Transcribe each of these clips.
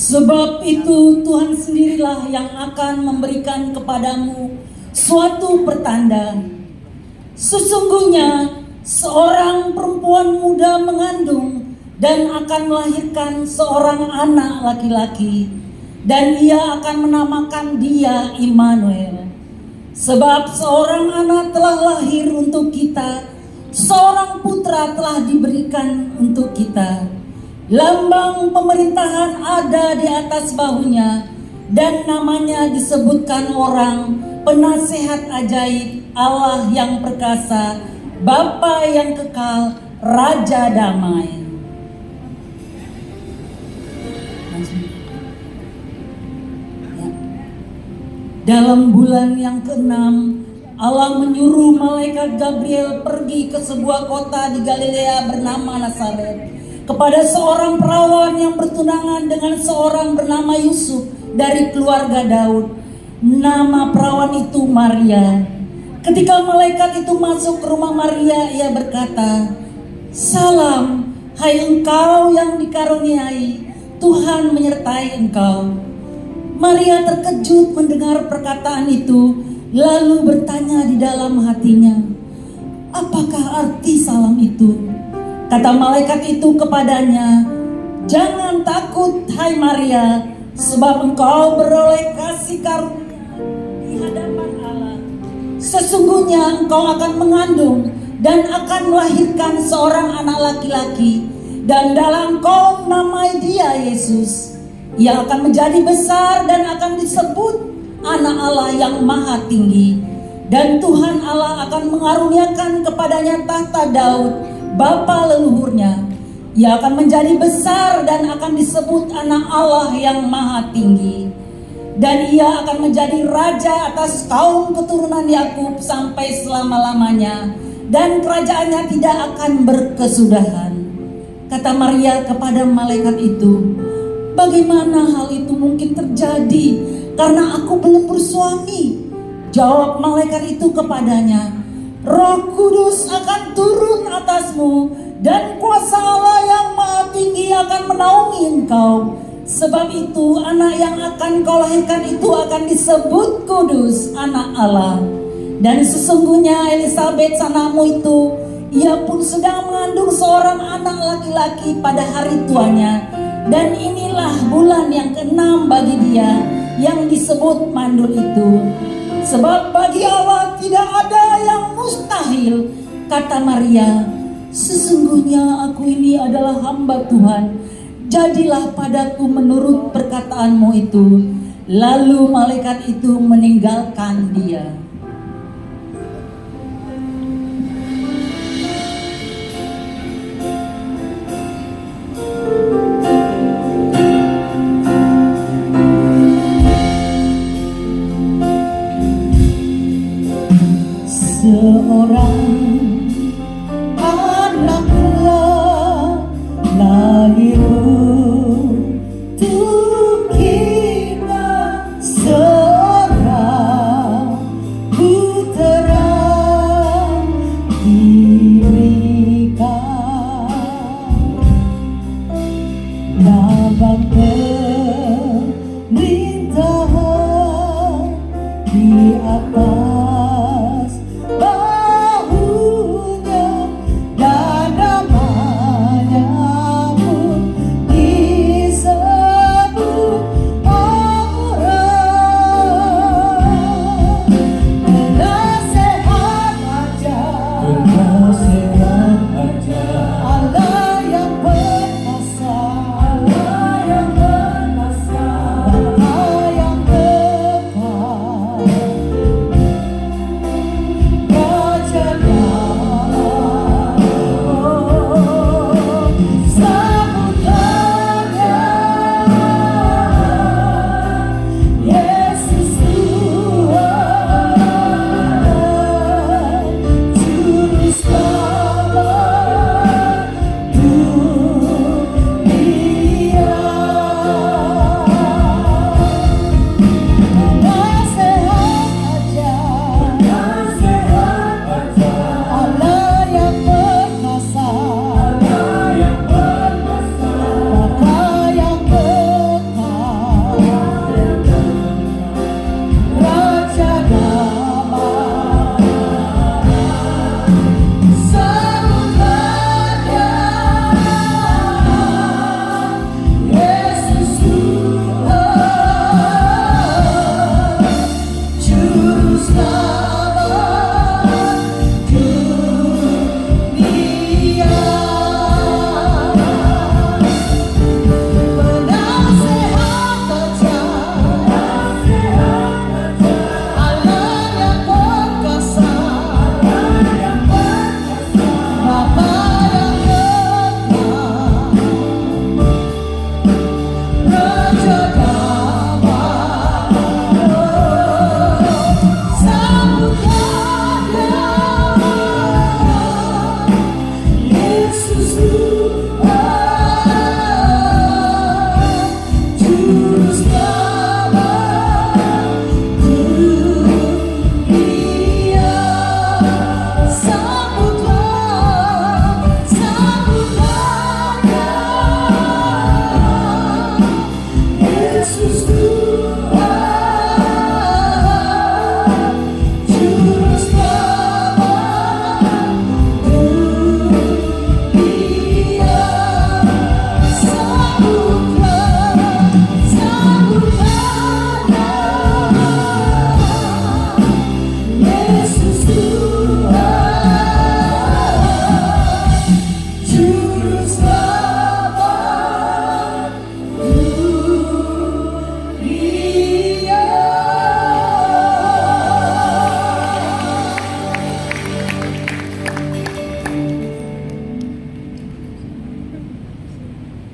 Sebab itu Tuhan sendirilah yang akan memberikan kepadamu suatu pertanda. Sesungguhnya seorang perempuan muda mengandung dan akan melahirkan seorang anak laki-laki, dan ia akan menamakan dia Immanuel. Sebab seorang anak telah lahir untuk kita, seorang putra telah diberikan untuk kita. Lambang pemerintahan ada di atas bahunya, dan namanya disebutkan orang Penasehat Ajaib, Allah yang perkasa, Bapa yang kekal, Raja Damai. Dalam bulan yang ke-6, Allah menyuruh malaikat Gabriel pergi ke sebuah kota di Galilea bernama Nazaret, kepada seorang perawan yang bertunangan dengan seorang bernama Yusuf dari keluarga Daud. Nama perawan itu Maria. Ketika malaikat itu masuk ke rumah Maria, ia berkata, "Salam, hai engkau yang dikaruniai, Tuhan menyertai engkau." Maria terkejut mendengar perkataan itu, lalu bertanya di dalam hatinya, "Apakah arti salam itu?" Kata malaikat itu kepadanya, "Jangan takut, hai Maria, sebab engkau beroleh kasih karunia di hadapan Allah. Sesungguhnya engkau akan mengandung dan akan melahirkan seorang anak laki-laki, dan dalam engkau namai dia Yesus. Ia akan menjadi besar dan akan disebut Anak Allah yang Maha Tinggi. Dan Tuhan Allah akan mengaruniakan kepadanya tahta Daud, bapa leluhurnya. Ia akan menjadi besar dan akan disebut Anak Allah yang Maha Tinggi. Dan ia akan menjadi raja atas kaum keturunan Yakub sampai selama-lamanya, dan kerajaannya tidak akan berkesudahan." Kata Maria kepada malaikat itu, "Bagaimana hal itu mungkin terjadi, karena aku belum bersuami?" Jawab malaikat itu kepadanya, "Roh Kudus akan turun atasmu, dan kuasa Allah yang Maha Tinggi akan menaungi engkau. Sebab itu anak yang akan kau lahirkan itu akan disebut kudus, Anak Allah. Dan sesungguhnya Elisabet anakmu itu, ia pun sedang mengandung seorang anak laki-laki pada hari tuanya. Dan inilah bulan yang ke-6 bagi dia, yang disebut mandul itu. Sebab bagi Allah tidak ada yang mustahil." Kata Maria, "Sesungguhnya aku ini adalah hamba Tuhan, jadilah padaku menurut perkataanmu itu." Lalu malaikat itu meninggalkan dia. Seorang anak telah lahir untuk kita, seorang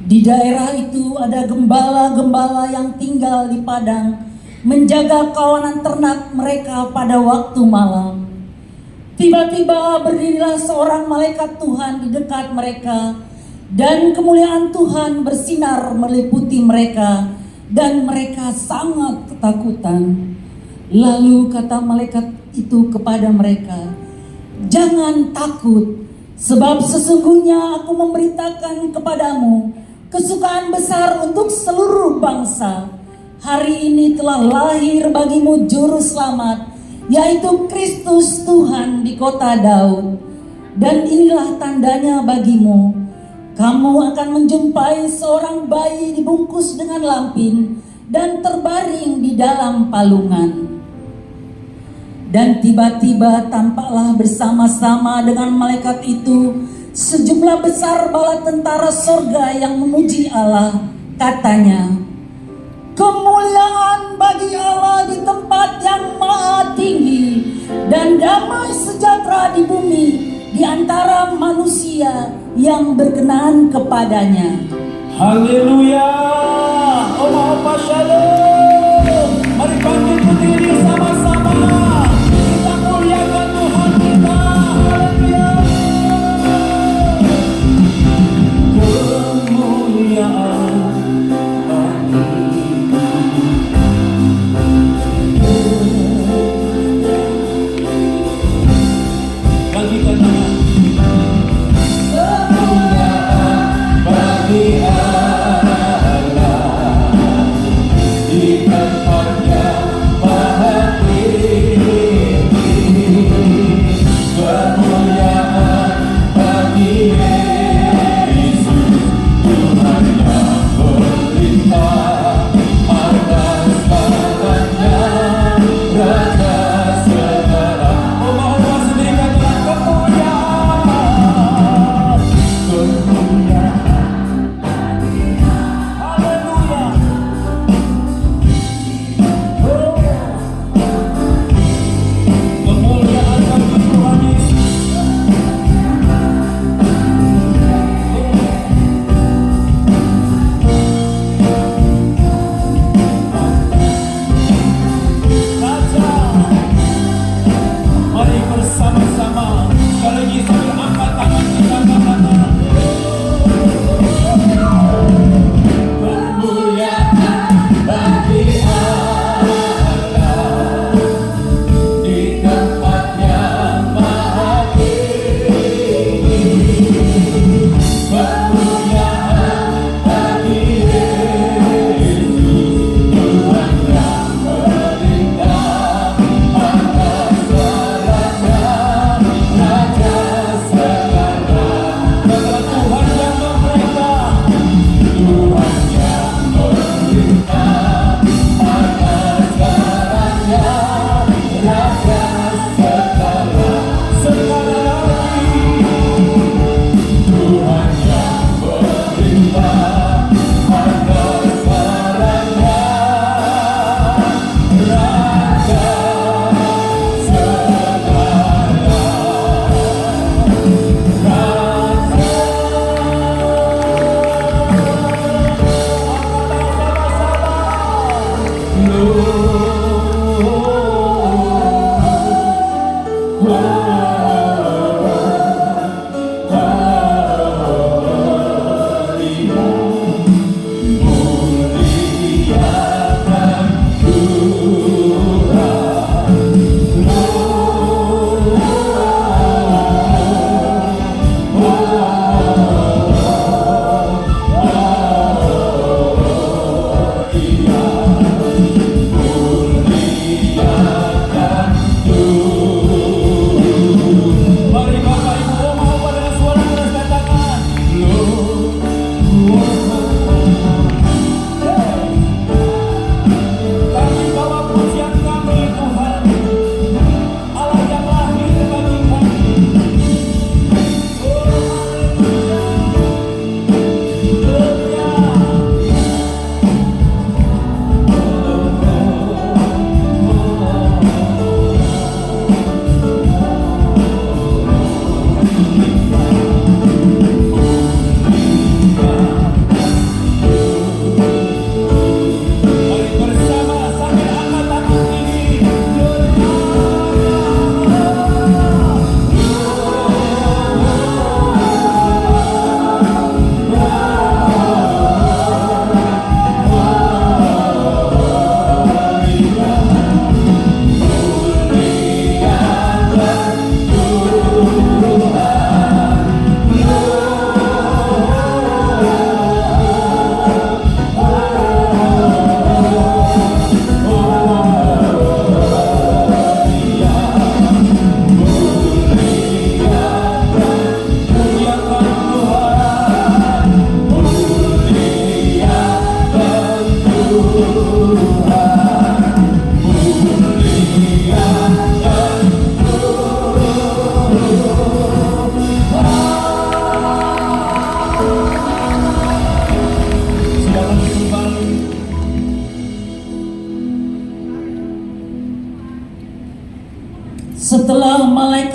Di daerah itu ada gembala-gembala yang tinggal di padang, menjaga kawanan ternak mereka pada waktu malam. Tiba-tiba berdirilah seorang malaikat Tuhan di dekat mereka, dan kemuliaan Tuhan bersinar meliputi mereka, dan mereka sangat ketakutan. Lalu kata malaikat itu kepada mereka, "Jangan takut, sebab sesungguhnya aku memberitakan kepadamu kesukaan besar untuk seluruh bangsa. Hari ini telah lahir bagimu juru selamat, yaitu Kristus Tuhan di kota Daud. Dan inilah tandanya bagimu, kamu akan menjumpai seorang bayi dibungkus dengan lampin dan terbaring di dalam palungan." Dan tiba-tiba tampaklah bersama-sama dengan malaikat itu sejumlah besar bala tentara sorga yang memuji Allah. Katanya, "Kemuliaan bagi Allah di tempat yang maha tinggi, dan damai sejahtera di bumi di antara manusia yang berkenan kepadanya." Haleluya. Oma shalom. Mari bangkit berdiri sama-sama. Kita muliakan Tuhan kita. Haleluya. Kemuliaan bagi tangan.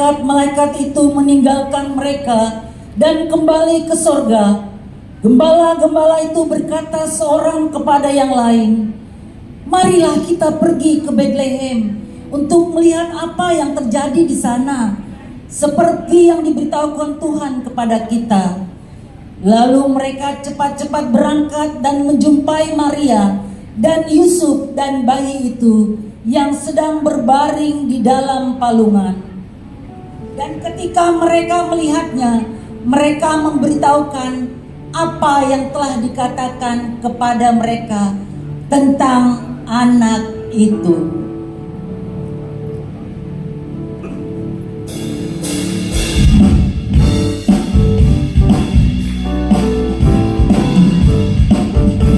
malaikat-malaikat itu meninggalkan mereka dan kembali ke sorga, gembala-gembala itu berkata seorang kepada yang lain, "Marilah kita pergi ke Betlehem untuk melihat apa yang terjadi di sana, seperti yang diberitahukan Tuhan kepada kita." Lalu mereka cepat-cepat berangkat dan menjumpai Maria dan Yusuf dan bayi itu yang sedang berbaring di dalam palungan. Dan ketika mereka melihatnya, mereka memberitahukan apa yang telah dikatakan kepada mereka tentang anak itu.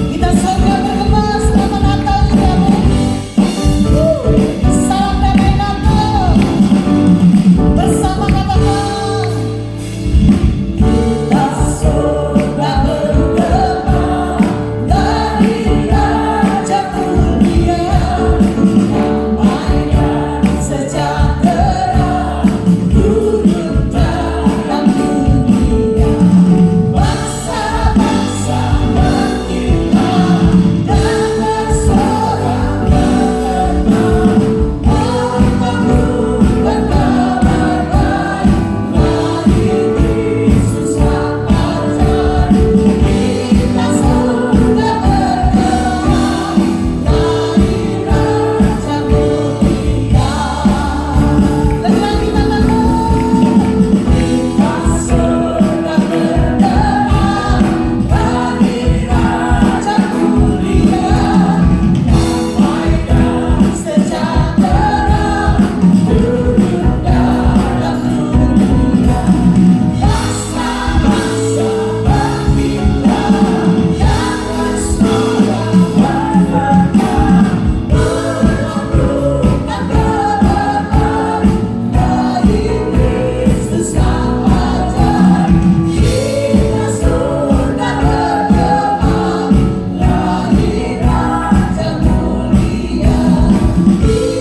Kita sorga bergema, selamat Natal ya Bu. Salam damai Natal. Bersama katakan, kita sorga bergema dari Raja Mulia, namanya sejahtera turun dalam dunia. Bangsa-bangsa menggila dan bersorak bergema, memberitakan kabar baik dari Yesus Sang Raja. Kita sorga bergema dari Raja Mulia. Lagi-lagi namamu. Kita sorga bergema dari Raja Mulia, damai dan sejahtera turun dalam dunia. Bangsa-bangsa bergila dan bersorak bergema, menumbuhkan kabar baik dari Kristus Sang Raja. Kita sorga bergema dari Raja Mulia. Kita sorga bergema dari Raja Mulia.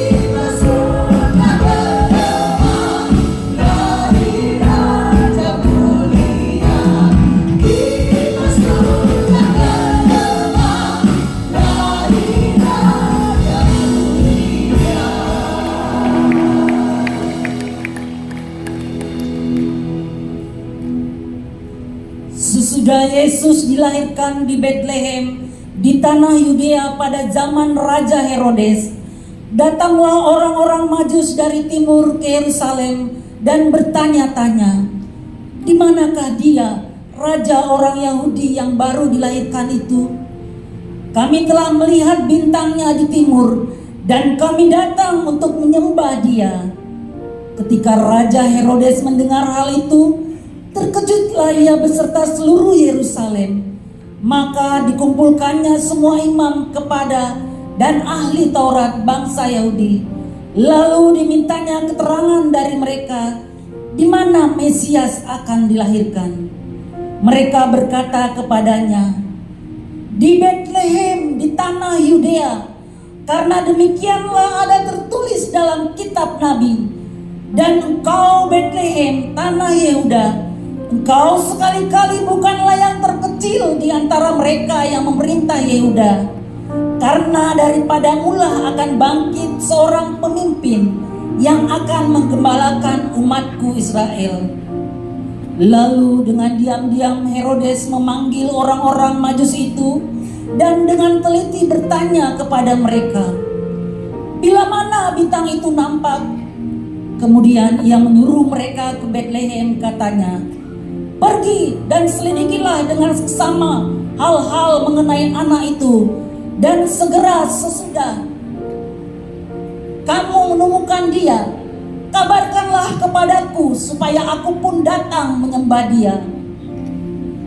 Kita sorga bergema dari Raja Mulia. Sesudah Yesus dilahirkan di Betlehem di tanah Yudea pada zaman Raja Herodes, datanglah orang-orang Majus dari timur ke Yerusalem dan bertanya-tanya, "Di manakah dia, raja orang Yahudi yang baru dilahirkan itu? Kami telah melihat bintangnya di timur dan kami datang untuk menyembah dia." Ketika Raja Herodes mendengar hal itu, terkejutlah ia beserta seluruh Yerusalem. Maka dikumpulkannya semua imam kepada dan ahli Taurat bangsa Yahudi. Lalu dimintanya keterangan dari mereka di mana Mesias akan dilahirkan. Mereka berkata kepadanya, "Di Betlehem di tanah Yudea, karena demikianlah ada tertulis dalam kitab Nabi. Dan engkau Betlehem tanah Yehuda, engkau sekali-kali bukanlah yang terkecil di antara mereka yang memerintah Yehuda, karena daripadamulah akan bangkit seorang pemimpin yang akan menggembalakan umatku Israel." Lalu dengan diam-diam Herodes memanggil orang-orang Majus itu dan dengan teliti bertanya kepada mereka, "Bila mana bintang itu nampak?" Kemudian ia menyuruh mereka ke Betlehem, katanya, "Pergi dan selidikilah dengan seksama hal-hal mengenai anak itu, dan segera sesudah kamu menemukan dia, kabarkanlah kepadaku supaya aku pun datang menyembah dia."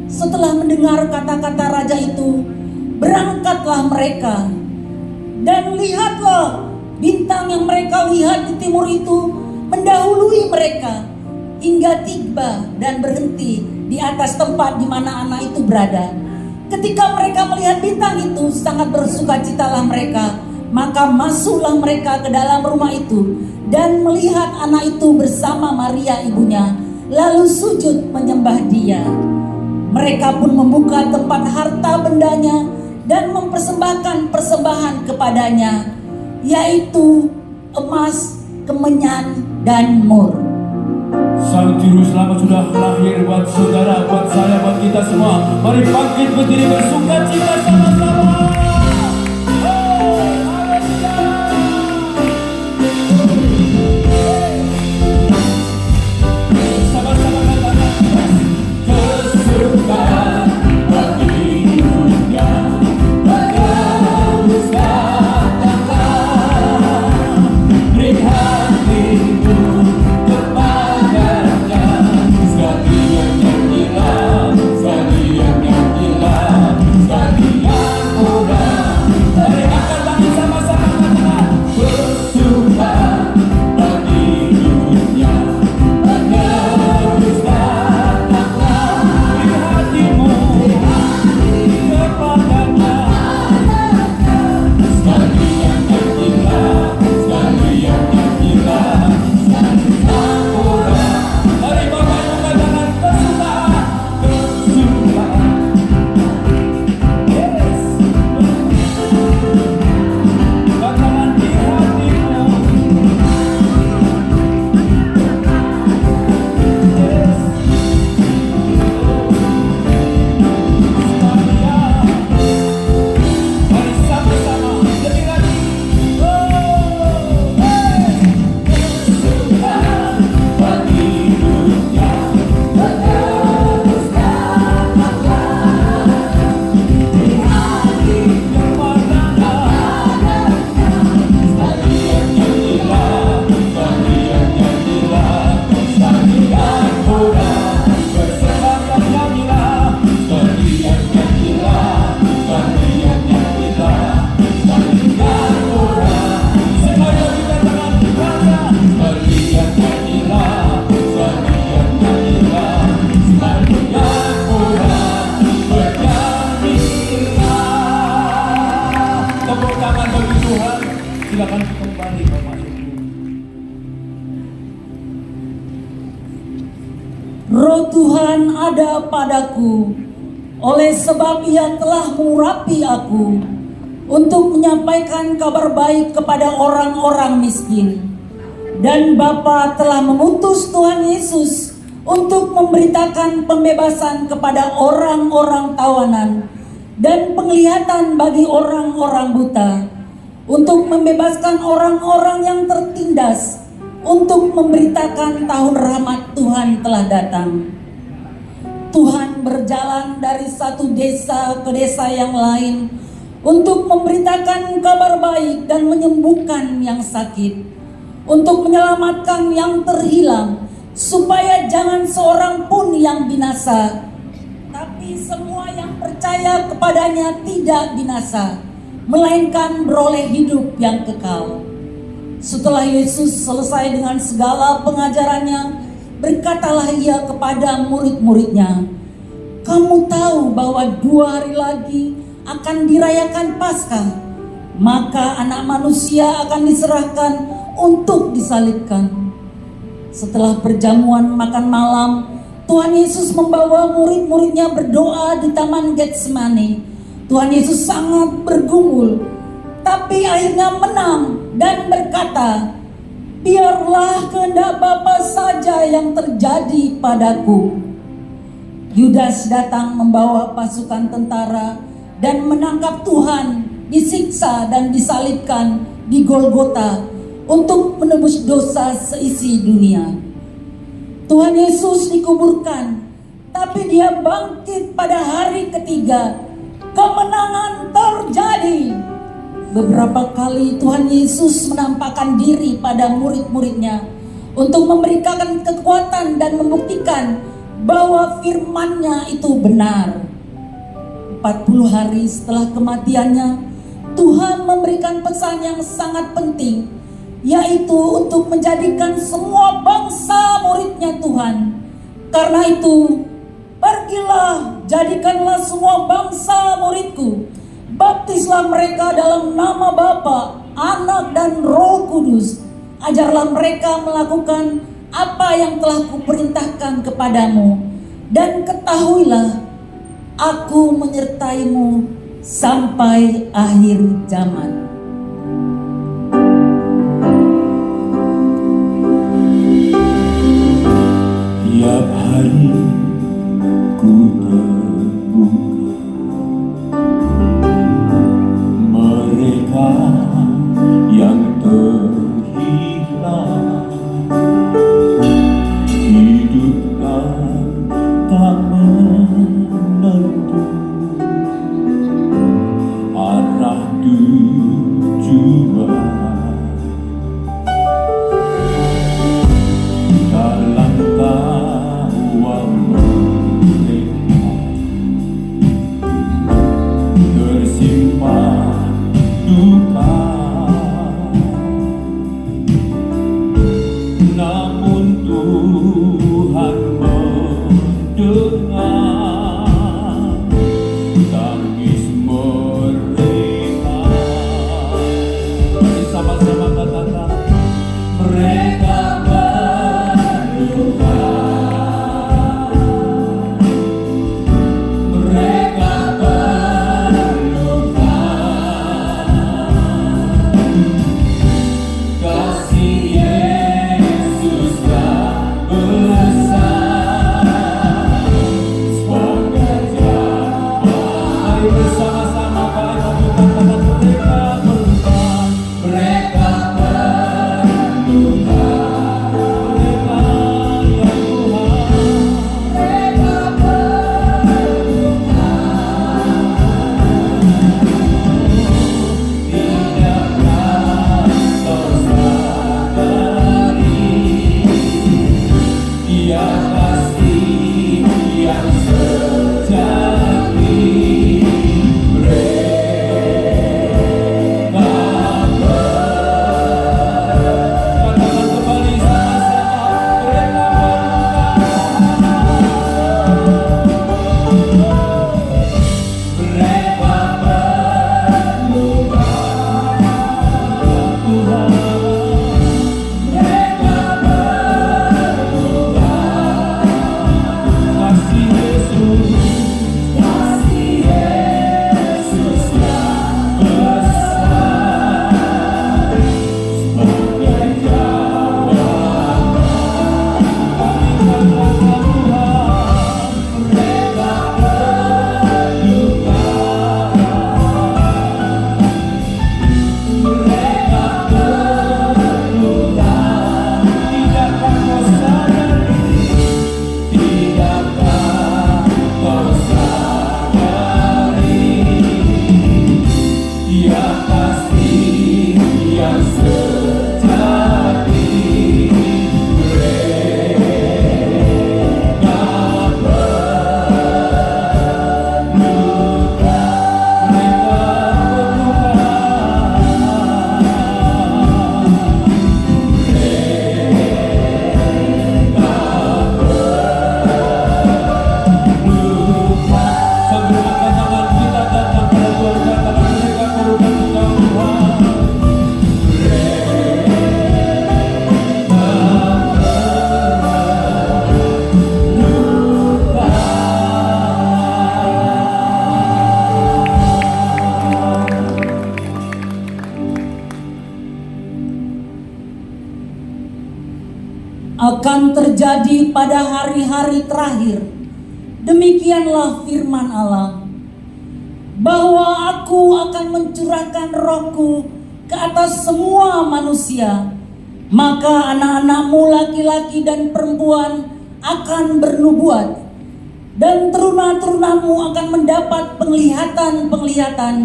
Setelah mendengar kata-kata raja itu, berangkatlah mereka. Dan lihatlah, bintang yang mereka lihat di timur itu mendahului mereka hingga tiba dan berhenti di atas tempat di mana anak itu berada. Ketika mereka melihat bintang itu, sangat bersukacitalah mereka. Maka masuklah mereka ke dalam rumah itu dan melihat anak itu bersama Maria ibunya, lalu sujud menyembah dia. Mereka pun membuka tempat harta bendanya dan mempersembahkan persembahan kepadanya, yaitu emas, kemenyan, dan mur. Sang Juru Selamat sudah lahir buat saudara, buat saya, buat kita semua. Mari bangkit berdiri bersukacita sama-sama. Sama-sama katakan kesukaan bagi dunia. Bagus katakan beri hatimu kepadanya. Sekali yang nyanyilah, sekali yang nyanyilah, sekali yang orang. Mari angkat tangan sama-sama katakan kesukaan bagi dunia. Bagus katakan beri hatimu kepadanya. Sekali yang nyanyilah, sekali yang nyanyilah, sekali yang orang. Mari Bapak Ibu katakan kesukaan, kesukaan. Yes. Katakan di hatimu. Yes. Mari sama-sama lebih lagi. Kesukaan bagi dunia. Bagus katakan di hati kepadanya. Sekali yang nyanyilah, sekali yang nyanyilah, sekali yang orang. Bersembahkan nyanyilah, sekali yang nyanyilah, sekali yang nyanyilah, sekali yang orang. Semuanya kita tangan bangsa. Sekali yang nyanyilah, sekali yang nyanyilah, sekali yang orang. Bernyanyilah. Tepuk tangan bagi Tuhan. Silakan kembali Bapak Ibu. Roh Tuhan ada padaku, oleh sebab Ia telah mengurapi aku untuk menyampaikan kabar baik kepada orang-orang miskin. Dan Bapa telah mengutus Tuhan Yesus untuk memberitakan pembebasan kepada orang-orang tawanan dan penglihatan bagi orang-orang buta, untuk membebaskan orang-orang yang tertindas, untuk memberitakan tahun rahmat Tuhan telah datang. Tuhan berjalan dari satu desa ke desa yang lain untuk memberitakan kabar baik dan menyembuhkan yang sakit, untuk menyelamatkan yang terhilang, supaya jangan seorang pun yang binasa, tapi semua yang percaya kepadanya tidak binasa, melainkan beroleh hidup yang kekal. Setelah Yesus selesai dengan segala pengajarannya, berkatalah Ia kepada murid-muridnya, "Kamu tahu bahwa 2 hari lagi akan dirayakan Paskah, maka Anak Manusia akan diserahkan untuk disalibkan." Setelah perjamuan makan malam, Tuhan Yesus membawa murid-muridnya berdoa di Taman Getsemani. Tuhan Yesus sangat bergumul, tapi akhirnya menang dan berkata, "Biarlah kehendak Bapa saja yang terjadi padaku." Yudas datang membawa pasukan tentara dan menangkap Tuhan, disiksa dan disalibkan di Golgota untuk menebus dosa seisi dunia. Tuhan Yesus dikuburkan, tapi Dia bangkit pada hari ketiga. Kemenangan terjadi. Beberapa kali Tuhan Yesus menampakkan diri pada murid-muridnya untuk memberikan kekuatan dan membuktikan bahwa firman-Nya itu benar. 40 hari setelah kematiannya, Tuhan memberikan pesan yang sangat penting, yaitu untuk menjadikan semua bangsa murid-Nya Tuhan. Karena itu, pergilah, jadikanlah semua bangsa muridku, baptislah mereka dalam nama Bapa Anak, dan Roh Kudus. Ajarlah mereka melakukan apa yang telah kuperintahkan kepadamu. Dan ketahuilah, aku menyertaimu sampai akhir zaman. Tiap hari ku terbuka, mereka yang terhilang, hidupkan tak menentu, arah tujuan. Dalam tahuan mereka tersimpan duka, namun Tuhan mendengar tangis mereka. Mari sama-sama katakan, mereka berduka, mereka berduka, kasih Yesus yang besar sebagai jalan. Mari bersama-sama kami katakan, mereka berduka, mereka berduka, mereka yang Tuhan, mereka berduka, tidakkah kau sadari Dia kasih yang sejati, mereka katakan kembali sama-sama, mereka berduka, Tuhan, mereka berduka, kasih Yesus yang besar sebagai jawaban. Mereka berduka, mereka berduka, tidakkah kau sadari, tidakkah kau sadari Dia kasih yang sejati, mereka berduka, mereka berduka. Sambil angkat tangan kita datang pada Tuhan, katakan mereka berduka, Tuhan. Akan terjadi pada hari-hari terakhir, demikianlah firman Allah, bahwa aku akan mencurahkan rohku ke atas semua manusia, maka anak-anakmu laki-laki dan perempuan akan bernubuat, dan teruna-terunamu akan mendapat penglihatan-penglihatan,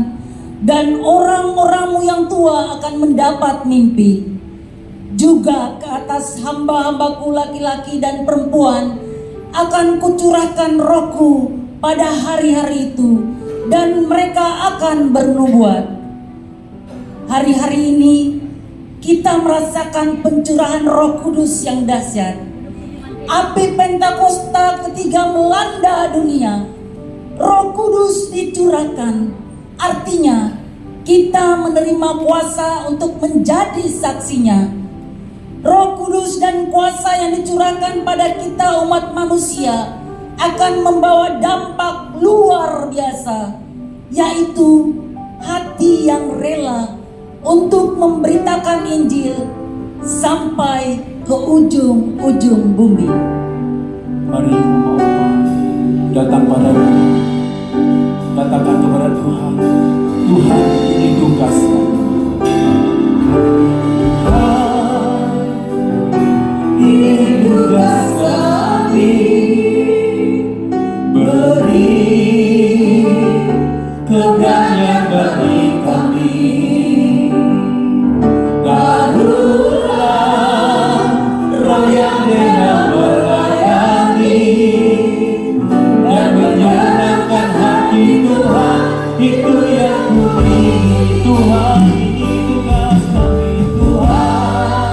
dan orang-orangmu yang tua akan mendapat mimpi. Juga ke atas hamba-hambaku laki-laki dan perempuan akan kucurahkan rohku pada hari-hari itu, dan mereka akan bernubuat. Hari-hari ini kita merasakan pencurahan Roh Kudus yang dahsyat. Api Pentakosta ketiga melanda dunia. Roh Kudus dicurahkan, artinya kita menerima kuasa untuk menjadi saksinya. Roh Kudus dan kuasa yang dicurahkan pada kita umat manusia akan membawa dampak luar biasa, yaitu hati yang rela untuk memberitakan Injil sampai ke ujung-ujung bumi. Mari umat datang padamu, katakan kepada Tuhan, Tuhan ini tugas kami. Ini tugas kami, beri keberanian bagi kami. Taruhlah roh yang rela melayani dan menyenangkan hati Tuhan, itu yang kami. Tuhan ini tugas kami, Tuhan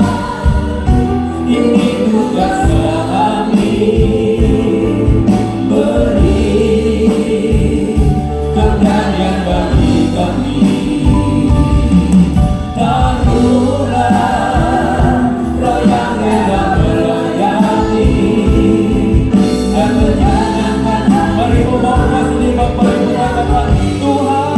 ini tugas kami, beri keberanian bagi kami. Taruhlah roh yang rela melayani dan menyenangkan. Mari umat masih Bapak Ibu katakan, Tuhan,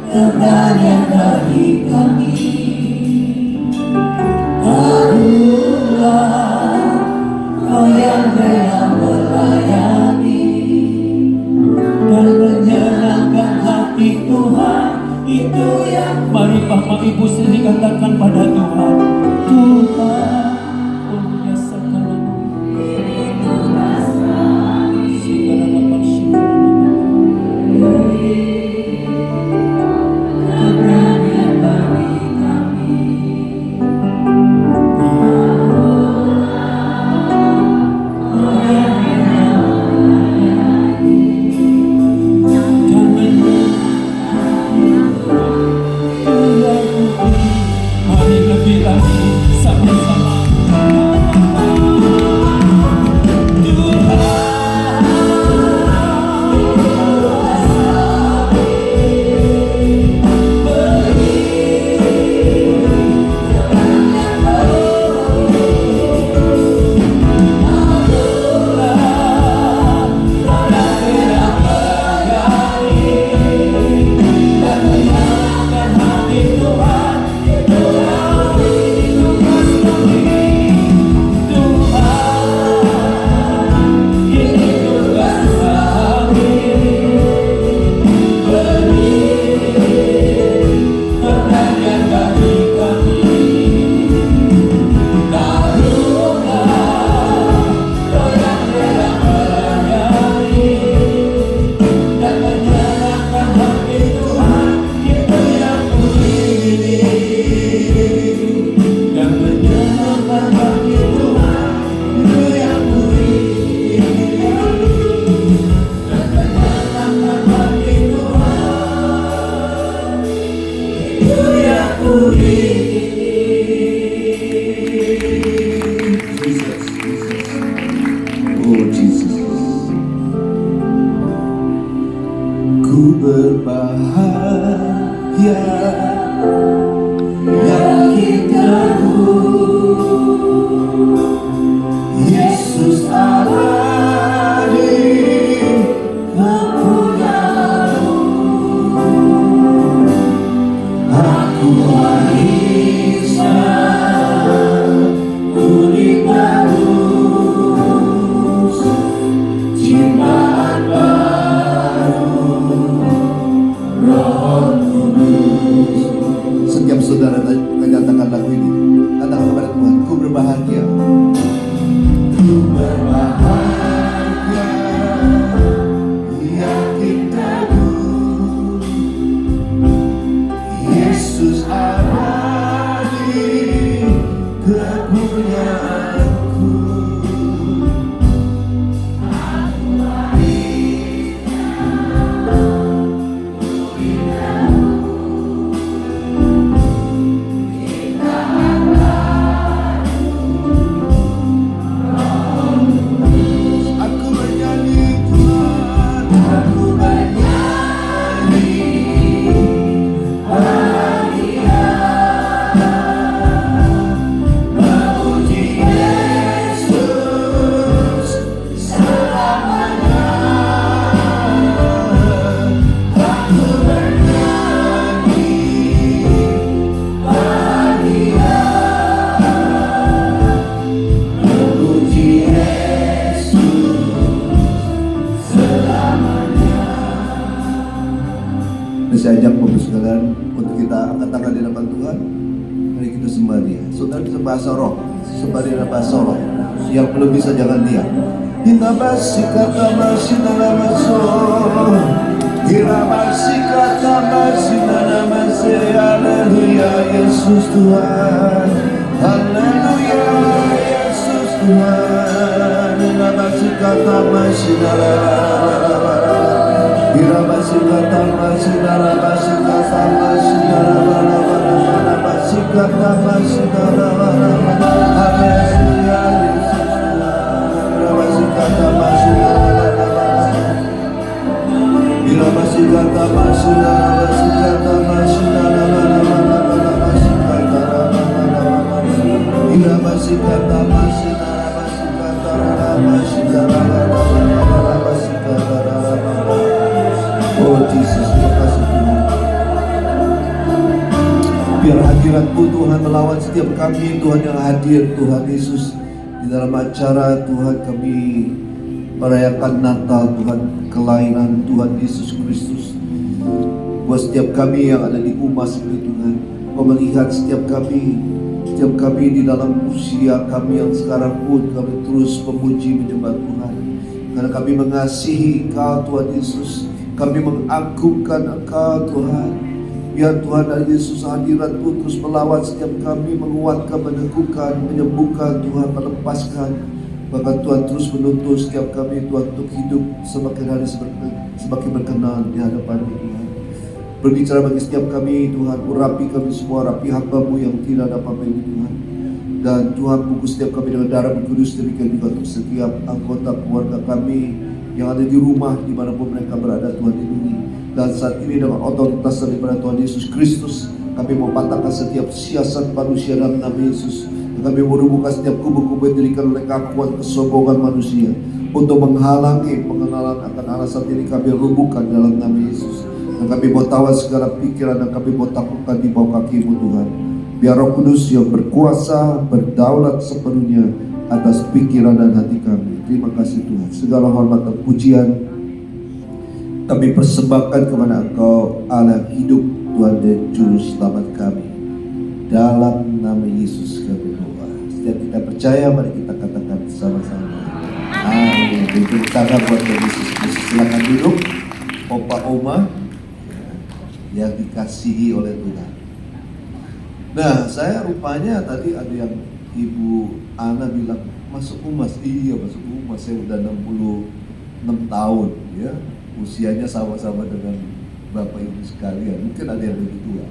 keberanian bagi kami. Taruhlah roh yang rela melayani dan menyenangkan hati Tuhan, itu yang. Mari Bapak Ibu sendiri katakan pada Tuhan, Tuhan, oh ya sakalamu, sikaralapan Keberanian bagi kami. Mari lebih lagi Ku berbahagia yakin teguh Yesus ada di kepunyaanmu. Aku wariskan urip terus ciptaan baru Roh Kudus. Setiap saudara katakan lagu ini, katakan kepada Tuhan, ku berbahagia. Ku berbahagia, yakin teguh Yesus ada di kepunyaanku. Aku bernyanyi Tuhan, aku bernyanyi bahagia memuji Yesus selamanya. Aku bernyanyi bahagia memuji Yesus selamanya. Saya ajak Bapak sekalian untuk kita angkat tangan di hadapan Tuhan. Mari kita sembah Dia. Saudara bisa bahasa roh, sembah Dia dalam bahasa roh. Yang belum bisa jangan diam. Kita basi kata basi dalam masuk. Kita basi kata basi dalam masuk. Haleluya Yesus Tuhan. Haleluya Yesus Tuhan. Kita basi kata basi dalam. Irabasi kata basi dalam basi kata basi dalam basi kata basi dalam. Haleluya Yesus Tuhan. Irabasi kata basi dalam. Irabasi kata basi dalam basi kata basi dalam basi kata dalam. Irabasi kata basi dalam basi kata dalam basi dalam basi kata dalam. Oh Jesus, terima kasih Tuhan. Biar hadirat-Mu Tuhan melawan setiap kami, Tuhan yang hadir, Tuhan Yesus. Di dalam acara Tuhan kami merayakan Natal, Tuhan, kelahiran Tuhan Yesus Kristus. Buat setiap kami yang ada di Umas ini Tuhan, Kau melihat setiap kami di dalam usia kami yang sekarang pun kami terus memuji menyembah Tuhan. Karena kami mengasihi Engkau Tuhan Yesus. Kami mengagungkan Engkau Tuhan. Biar Tuhan dan Yesus hadirat-Mu terus melawat setiap kami, menguatkan, meneguhkan, menyembuhkan Tuhan, melepaskan. Bahkan Tuhan terus menuntun setiap kami Tuhan untuk hidup semakin hari semakin berkenan di hadapan-Mu Tuhan. Berbicara bagi setiap kami Tuhan, urapi kami semua, rapi hamba-Mu yang tidak ada apa-apa ini Tuhan. Dan Tuhan bungkus setiap kami dengan darah Kudus, demikian juga untuk setiap anggota keluarga kami yang ada di rumah dimanapun mereka berada, Tuhan lindungi. Dan saat ini dengan otoritas daripada Tuhan Yesus Kristus, kami mau patahkan setiap siasat manusia dalam nama Yesus. Dan kami mau rubuhkan setiap kubu-kubu yang dirikan oleh keakuan kesombongan manusia untuk menghalangi pengenalan akan Allah saat ini, kami rubuhkan dalam nama Yesus. Dan kami mau tawan segala pikiran dan kami mau taklukkan di bawah kaki-Mu Tuhan. Biar Roh Kudus yang berkuasa, berdaulat sepenuhnya atas pikiran dan hati kami. Terima kasih Tuhan. Segala hormat dan pujian kami persembahkan kepada Engkau, Allah hidup, Tuhan dan Juru Selamat kami. Dalam nama Yesus kami berdoa. Setiap kita percaya, mari kita katakan bersama-sama. Amin. Beri tangan buat Yesus Kristus. Silakan duduk, Opa Oma yang dikasihi oleh Tuhan. Nah, saya rupanya tadi ada yang Ibu Ana bilang masuk Umas. Iya, masuk Umas. Saya udah 66 tahun ya. Usianya sama-sama dengan Bapak Ibu sekalian. Mungkin ada yang lebih tua.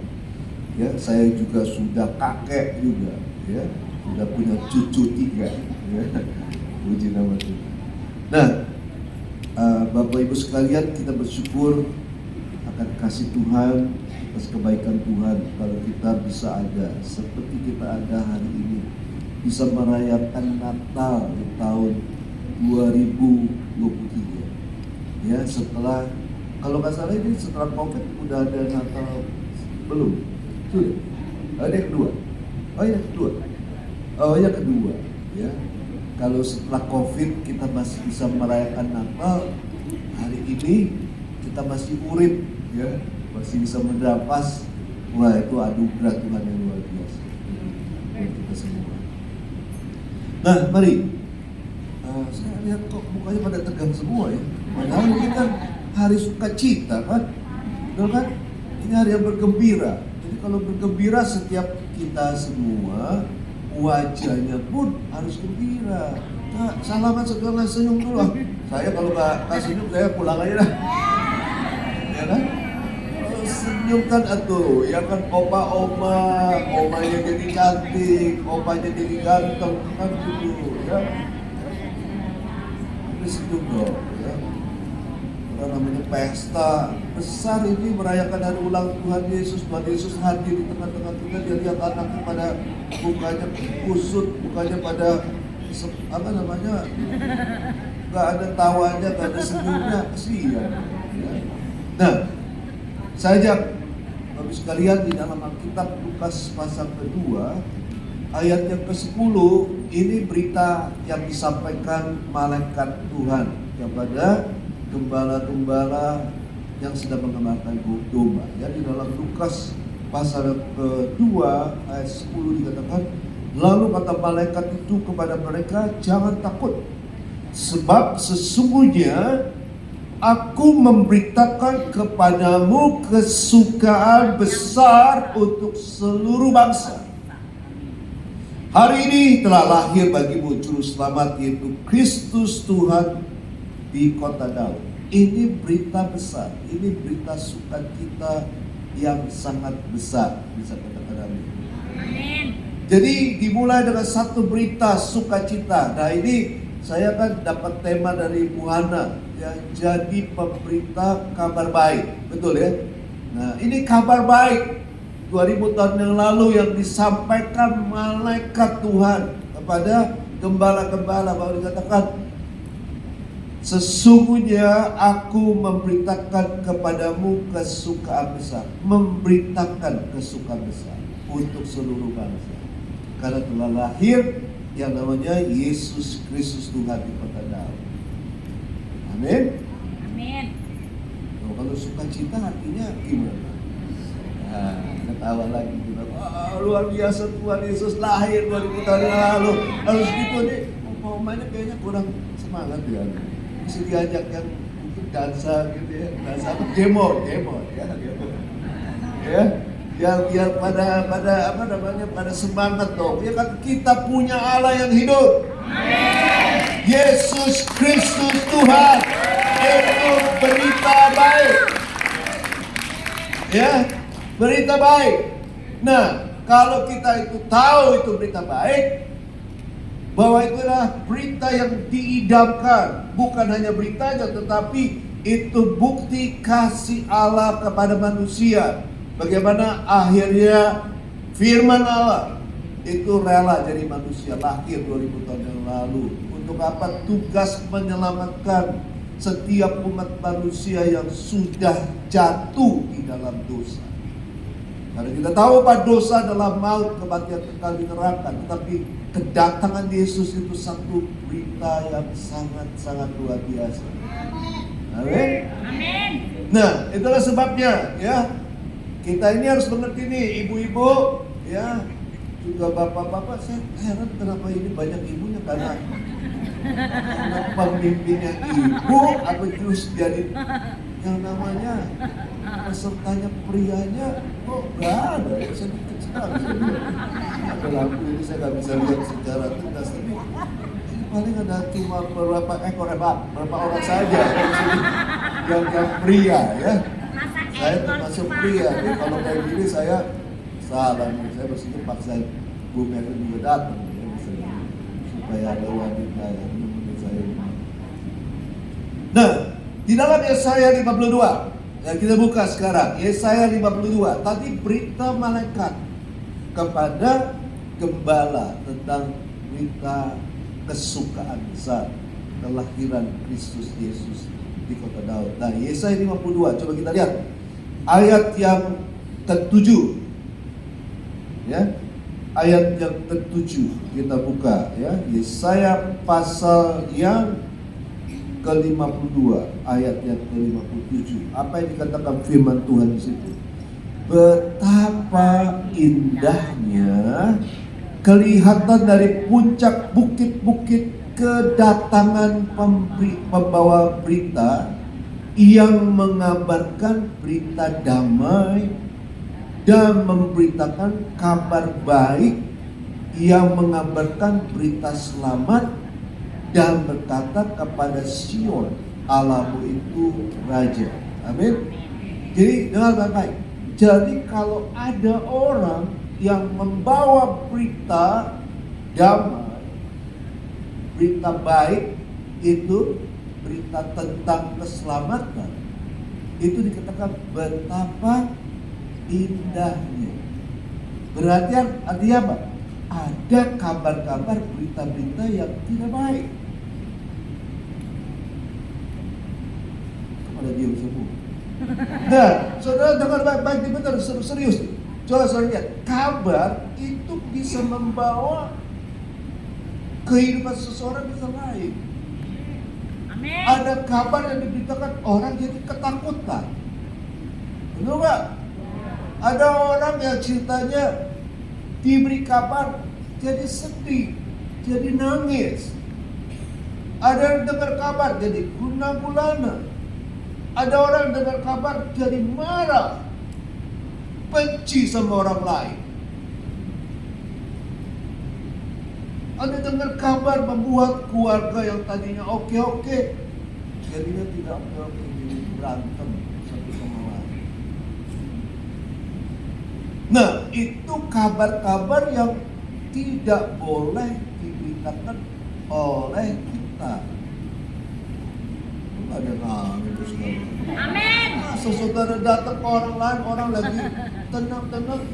Ya, saya juga sudah kakek juga ya. Sudah punya cucu 3 ya. Puji nama Tuhan. Nah, Bapak Ibu sekalian, kita bersyukur akan kasih Tuhan, atas kebaikan Tuhan, kalau kita bisa ada seperti kita ada hari ini, bisa merayakan Natal di tahun 2023. Ya, setelah, kalau nggak salah ini setelah COVID udah ada Natal belum? Sudah. Ada yang kedua. Yang kedua, ya. Kalau setelah COVID kita masih bisa merayakan Natal, hari ini kita masih urip, ya, masih bisa mendapas. Wah, itu anugerah Tuhan yang luar biasa buat kita semua. Nah, mari. Saya lihat kok mukanya pada tegang semua ya. Padahal ini kan hari sukacita kan, betul kan? Ini hari yang bergembira. Jadi kalau bergembira, setiap kita semua wajahnya pun harus gembira. Nah, salaman segala senyum dulu. Saya kalau nggak senyum saya pulang aja dah. Ya kan? Senyum kan atuh, ya kan, omanya jadi cantik, opanya jadi ganteng kan gitu ya. Ini senyum dong ya. Namanya pesta besar ini merayakan hari ulang Tuhan Yesus. Tuhan Yesus hadir di tengah-tengah kita. Dia lihat anaknya pada mukanya kusut, mukanya pada nggak ada tawanya, nggak ada senyumnya, kasihan ya. Nah, saya ajak Bapak sekalian di dalam Alkitab Lukas pasal kedua ayat yang ke-10, ini berita yang disampaikan malaikat Tuhan kepada gembala-gembala yang sedang menggembalakan domba. Ya, di dalam Lukas pasal kedua ayat 10 dikatakan, lalu kata malaikat itu kepada mereka, jangan takut, sebab sesungguhnya aku memberitakan kepadamu kesukaan besar untuk seluruh bangsa. Hari ini telah lahir bagimu juru selamat, yaitu Kristus Tuhan di kota Daud. Ini berita besar, ini berita sukacita yang sangat besar, bisa katakan amin. Jadi dimulai dengan satu berita sukacita. Nah, ini saya kan dapat tema dari Bu Hana, ya, jadi pemberita kabar baik, betul ya? Nah, ini kabar baik 2000 tahun yang lalu yang disampaikan malaikat Tuhan kepada gembala-gembala, bahwa dikatakan, sesungguhnya aku memberitakan kepadamu kesukaan besar. Memberitakan kesukaan besar untuk seluruh bangsa, karena telah lahir yang namanya Yesus Kristus Tuhan di kota Daud. Amin. Amin. Kalau sukacita artinya gimana? Nah, ketawa lagi kita. Luar biasa, Tuhan Yesus lahir 2000 tahun yang lalu. Harus gitu nih. Pemainnya kayaknya kurang semangat ya. Mesti diajak yang mungkin dansa gitu ya. Dansa apa? Demo ya, demo. Ya, biar pada pada semangat dong. Ya kan, kita punya Allah yang hidup. Amin. Yesus Kristus Tuhan. Itu berita baik. Ya, berita baik. Nah, kalau kita itu tahu itu berita baik, bahwa itulah berita yang diidamkan, bukan hanya beritanya, tetapi itu bukti kasih Allah kepada manusia. Bagaimana akhirnya firman Allah itu rela jadi manusia, lahir 2000 tahun yang lalu. Untuk apa? Tugas menyelamatkan setiap umat manusia yang sudah jatuh di dalam dosa. Karena kita tahu bahwa dosa adalah maut, kematian kekal di neraka. Tetapi kedatangan Yesus itu satu berita yang sangat-sangat luar biasa. Amin. Amin. Nah, itulah sebabnya ya. Kita ini harus mengerti nih, ibu-ibu, ya, juga bapak-bapak. Saya heran kenapa ini banyak ibunya, karena pemimpinnya ibu, apa terus jadi yang namanya pesertanya prianya kok nggak ada ya, sedikit sekali saya lihat. Ada lampu ini saya nggak bisa lihat secara tegas, tapi ini paling ada cuma berapa orang saja yang pria ya. Saya termasuk pria, jadi kalau kayak gini saya salah nih, saya mestinya paksa Bu Mary juga datang ya, supaya ada wanita yang menemani saya. Nah, di dalam Yesaya 52 Ya, kita buka sekarang Yesaya 52. Tadi berita malaikat kepada gembala tentang berita kesukaan besar kelahiran Kristus Yesus di kota Daud. Nah, Yesaya 52, coba kita lihat ayat yang ke-7. Ya. Ayat yang ke-7 kita buka ya. Yesaya pasal yang ke-52 ayat yang ke-57. Apa yang dikatakan firman Tuhan di situ? Betapa indahnya kelihatan dari puncak bukit-bukit kedatangan pembawa berita yang mengabarkan berita damai dan memberitakan kabar baik, yang mengabarkan berita selamat dan berkata kepada Sion, Allahmu itu Raja. Amin. Jadi dengar baik-baik. Jadi kalau ada orang yang membawa berita damai, berita baik, itu berita tentang keselamatan, itu dikatakan betapa indahnya. Berarti artinya apa? Ada kabar-kabar, berita-berita yang tidak baik. Kepada diam semua. Nah, saudara dengar baik-baik, benar, serius. Coba saudara lihat, kabar itu bisa membawa kehidupan seseorang bisa lain. Amin. Ada kabar yang diberitakan orang jadi ketakutan. Betul nggak? Ada orang yang ceritanya diberi kabar jadi sedih, jadi nangis. Ada yang dengar kabar jadi guna-gulana. Ada orang dengar kabar jadi marah, benci sama orang lain. Ada dengar kabar membuat keluarga yang tadinya oke-oke, jadinya tidak oke-oke, jadi berantem satu sama lain. Nah, itu kabar-kabar yang tidak boleh diberitakan oleh kita. Ada nangis segala. Amin. Saudara datang ke orang lain, orang lagi tenang-tenang,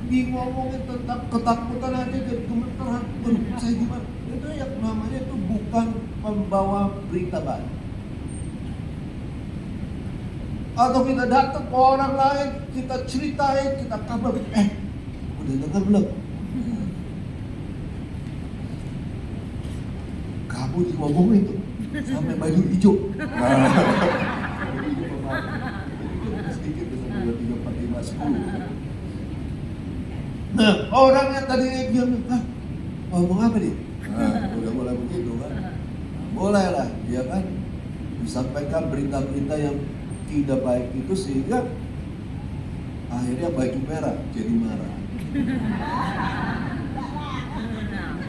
ngomongin tentang ketakutan aja jadi gemeteran. Saya gimana? Itu yang namanya itu bukan membawa berita baik. Atau kita datang ke orang lain, kita ceritain, kita kabar, udah dengar belum? Kamu diomongin tuh sampai baju hijau. Sedikit bisa 2, 3, 4, 5, 10. Nah, orang yang tadinya diam, ngomong apa dia? Nah, udah mulai begitu kan. Mulai lah, dia kan disampaikan berita-berita yang tidak baik itu sehingga akhirnya baju merah jadi marah.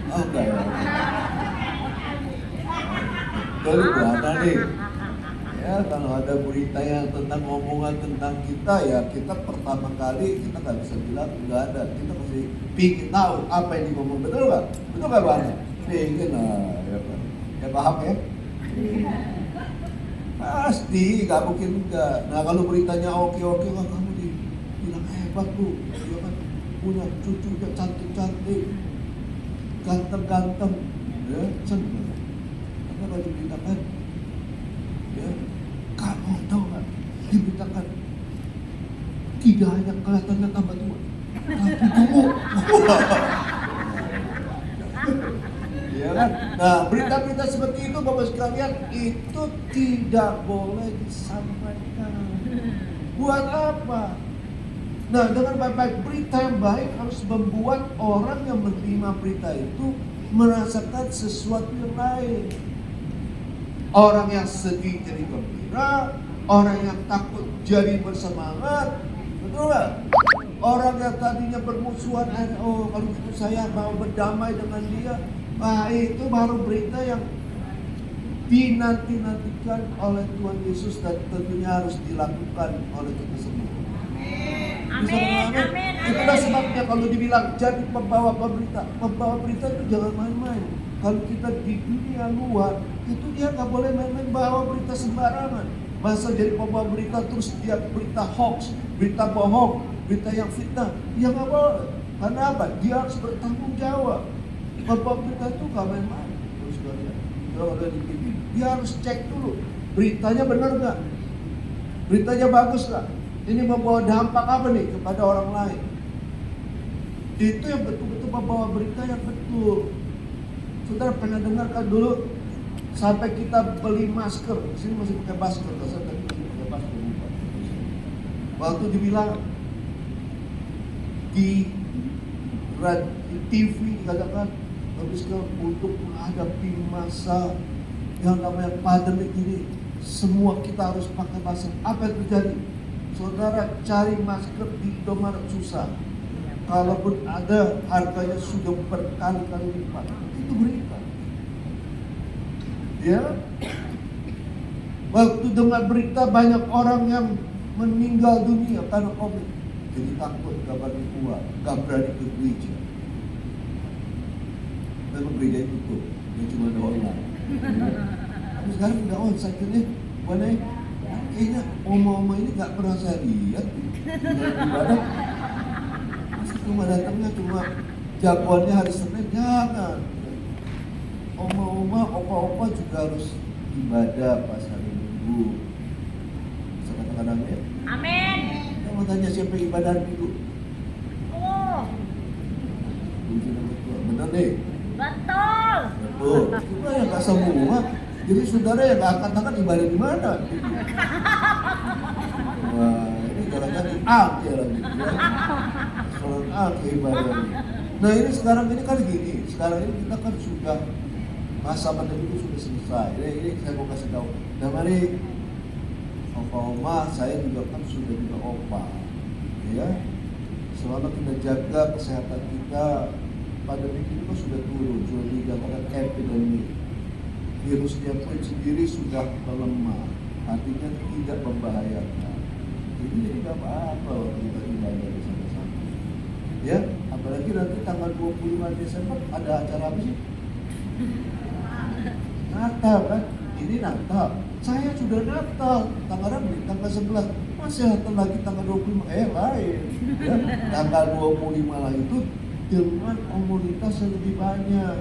Oh enggak ya. Jadi ada nih. Ya kalau ada berita yang tentang omongan tentang kita, ya kita pertama kali kita nggak bisa bilang nggak ada. Kita mesti pingin tahu apa yang ngomong, betul nggak? Betul nggak Bang? Pingin lah, ya Pak. Ya paham ya? Pasti nggak mungkin enggak. Nah kalau beritanya oke-oke, wah kamu dibilang hebat tuh, dia kan punya cucunya cantik-cantik, ganteng-ganteng, ya senang. Apa diberitakan? Ya, kamu tahu nggak? Diberitakan tidak hanya kelihatannya tambah tua, tapi gemuk. Ya kan? Nah, berita-berita seperti itu Bapak sekalian itu tidak boleh disampaikan. Buat apa? Nah, dengan baik-baik berita yang baik harus membuat orang yang menerima berita itu merasakan sesuatu yang lain. Orang yang sedih jadi gembira, orang yang takut jadi bersemangat, betul nggak? Orang yang tadinya bermusuhan, oh kalau gitu saya mau berdamai dengan dia. Nah itu baru berita yang dinanti-nantikan oleh Tuhan Yesus dan tentunya harus dilakukan oleh kita semua. Amin. Amin. Itulah sebabnya kalau dibilang jadi pembawa berita itu jangan main-main. Kalau kita di dunia luar, itu dia nggak boleh main-main bawa berita sembarangan. Masa jadi pembawa berita terus dia berita hoax, berita bohong, berita yang fitnah. Ya nggak boleh. Karena apa? Dia harus bertanggung jawab. Pembawa berita itu nggak main-main. Terus kalau ada di TV, dia harus cek dulu. Beritanya benar nggak? Beritanya bagus nggak? Ini membawa dampak apa nih kepada orang lain? Itu yang betul-betul membawa berita yang betul. Saudara pernah dengarkan dulu sampai kita beli masker, sini masih pakai masker, saya tadi masih pakai masker. Waktu dibilang di TV dikatakan habiskan untuk menghadapi masa yang namanya pandemi ini, semua kita harus pakai masker. Apa yang terjadi? Saudara cari masker di Indomaret susah. Kalaupun ada, harganya sudah berkali-kali lipat. Itu berita. Ya, waktu dengar berita banyak orang yang meninggal dunia karena COVID, jadi takut gak berani keluar, gak berani ke gereja. Memang gereja itu tutup, dia cuma ada online. Tapi sekarang udah onsite ini, mana? Kayaknya oma-oma ini gak pernah saya lihat di ibadah. Masih cuma datangnya cuma jagoannya hari Senin, jangan. Oma-oma, opa-opa juga harus ibadah pas hari Minggu. Bisa katakan amin? Amin. Kita mau tanya siapa yang ibadah hari Minggu? Oh, Benar nih? betul. Betul. Cuma yang gak semua. Jadi saudara yang gak akan tangan ibadah di mana? Wah, ini jalannya di akhir lagi. Sholat akhir ibadah. Nah ini sekarang ini kan gini. Sekarang ini kita kan sudah masa pandemi itu sudah selesai. Ini saya mau kasih tahu. Nah mari opa-oma, saya juga kan sudah juga opa, ya. Selama kita jaga kesehatan kita, pandemi ini kan sudah turun, sudah dikatakan epidemi. Virusnya pun sendiri sudah melemah, artinya tidak membahayakan. Jadi tidak apa-apa kita ibadah bersama-sama. Ya, apalagi nanti tanggal 25 Desember ada acara apa sih? Natal kan? Ini Natal. Saya sudah Natal. Tanggal 11. Masih Natal lagi tanggal 25. Lain. Ya, tanggal 25 lah itu dengan komunitas yang lebih banyak.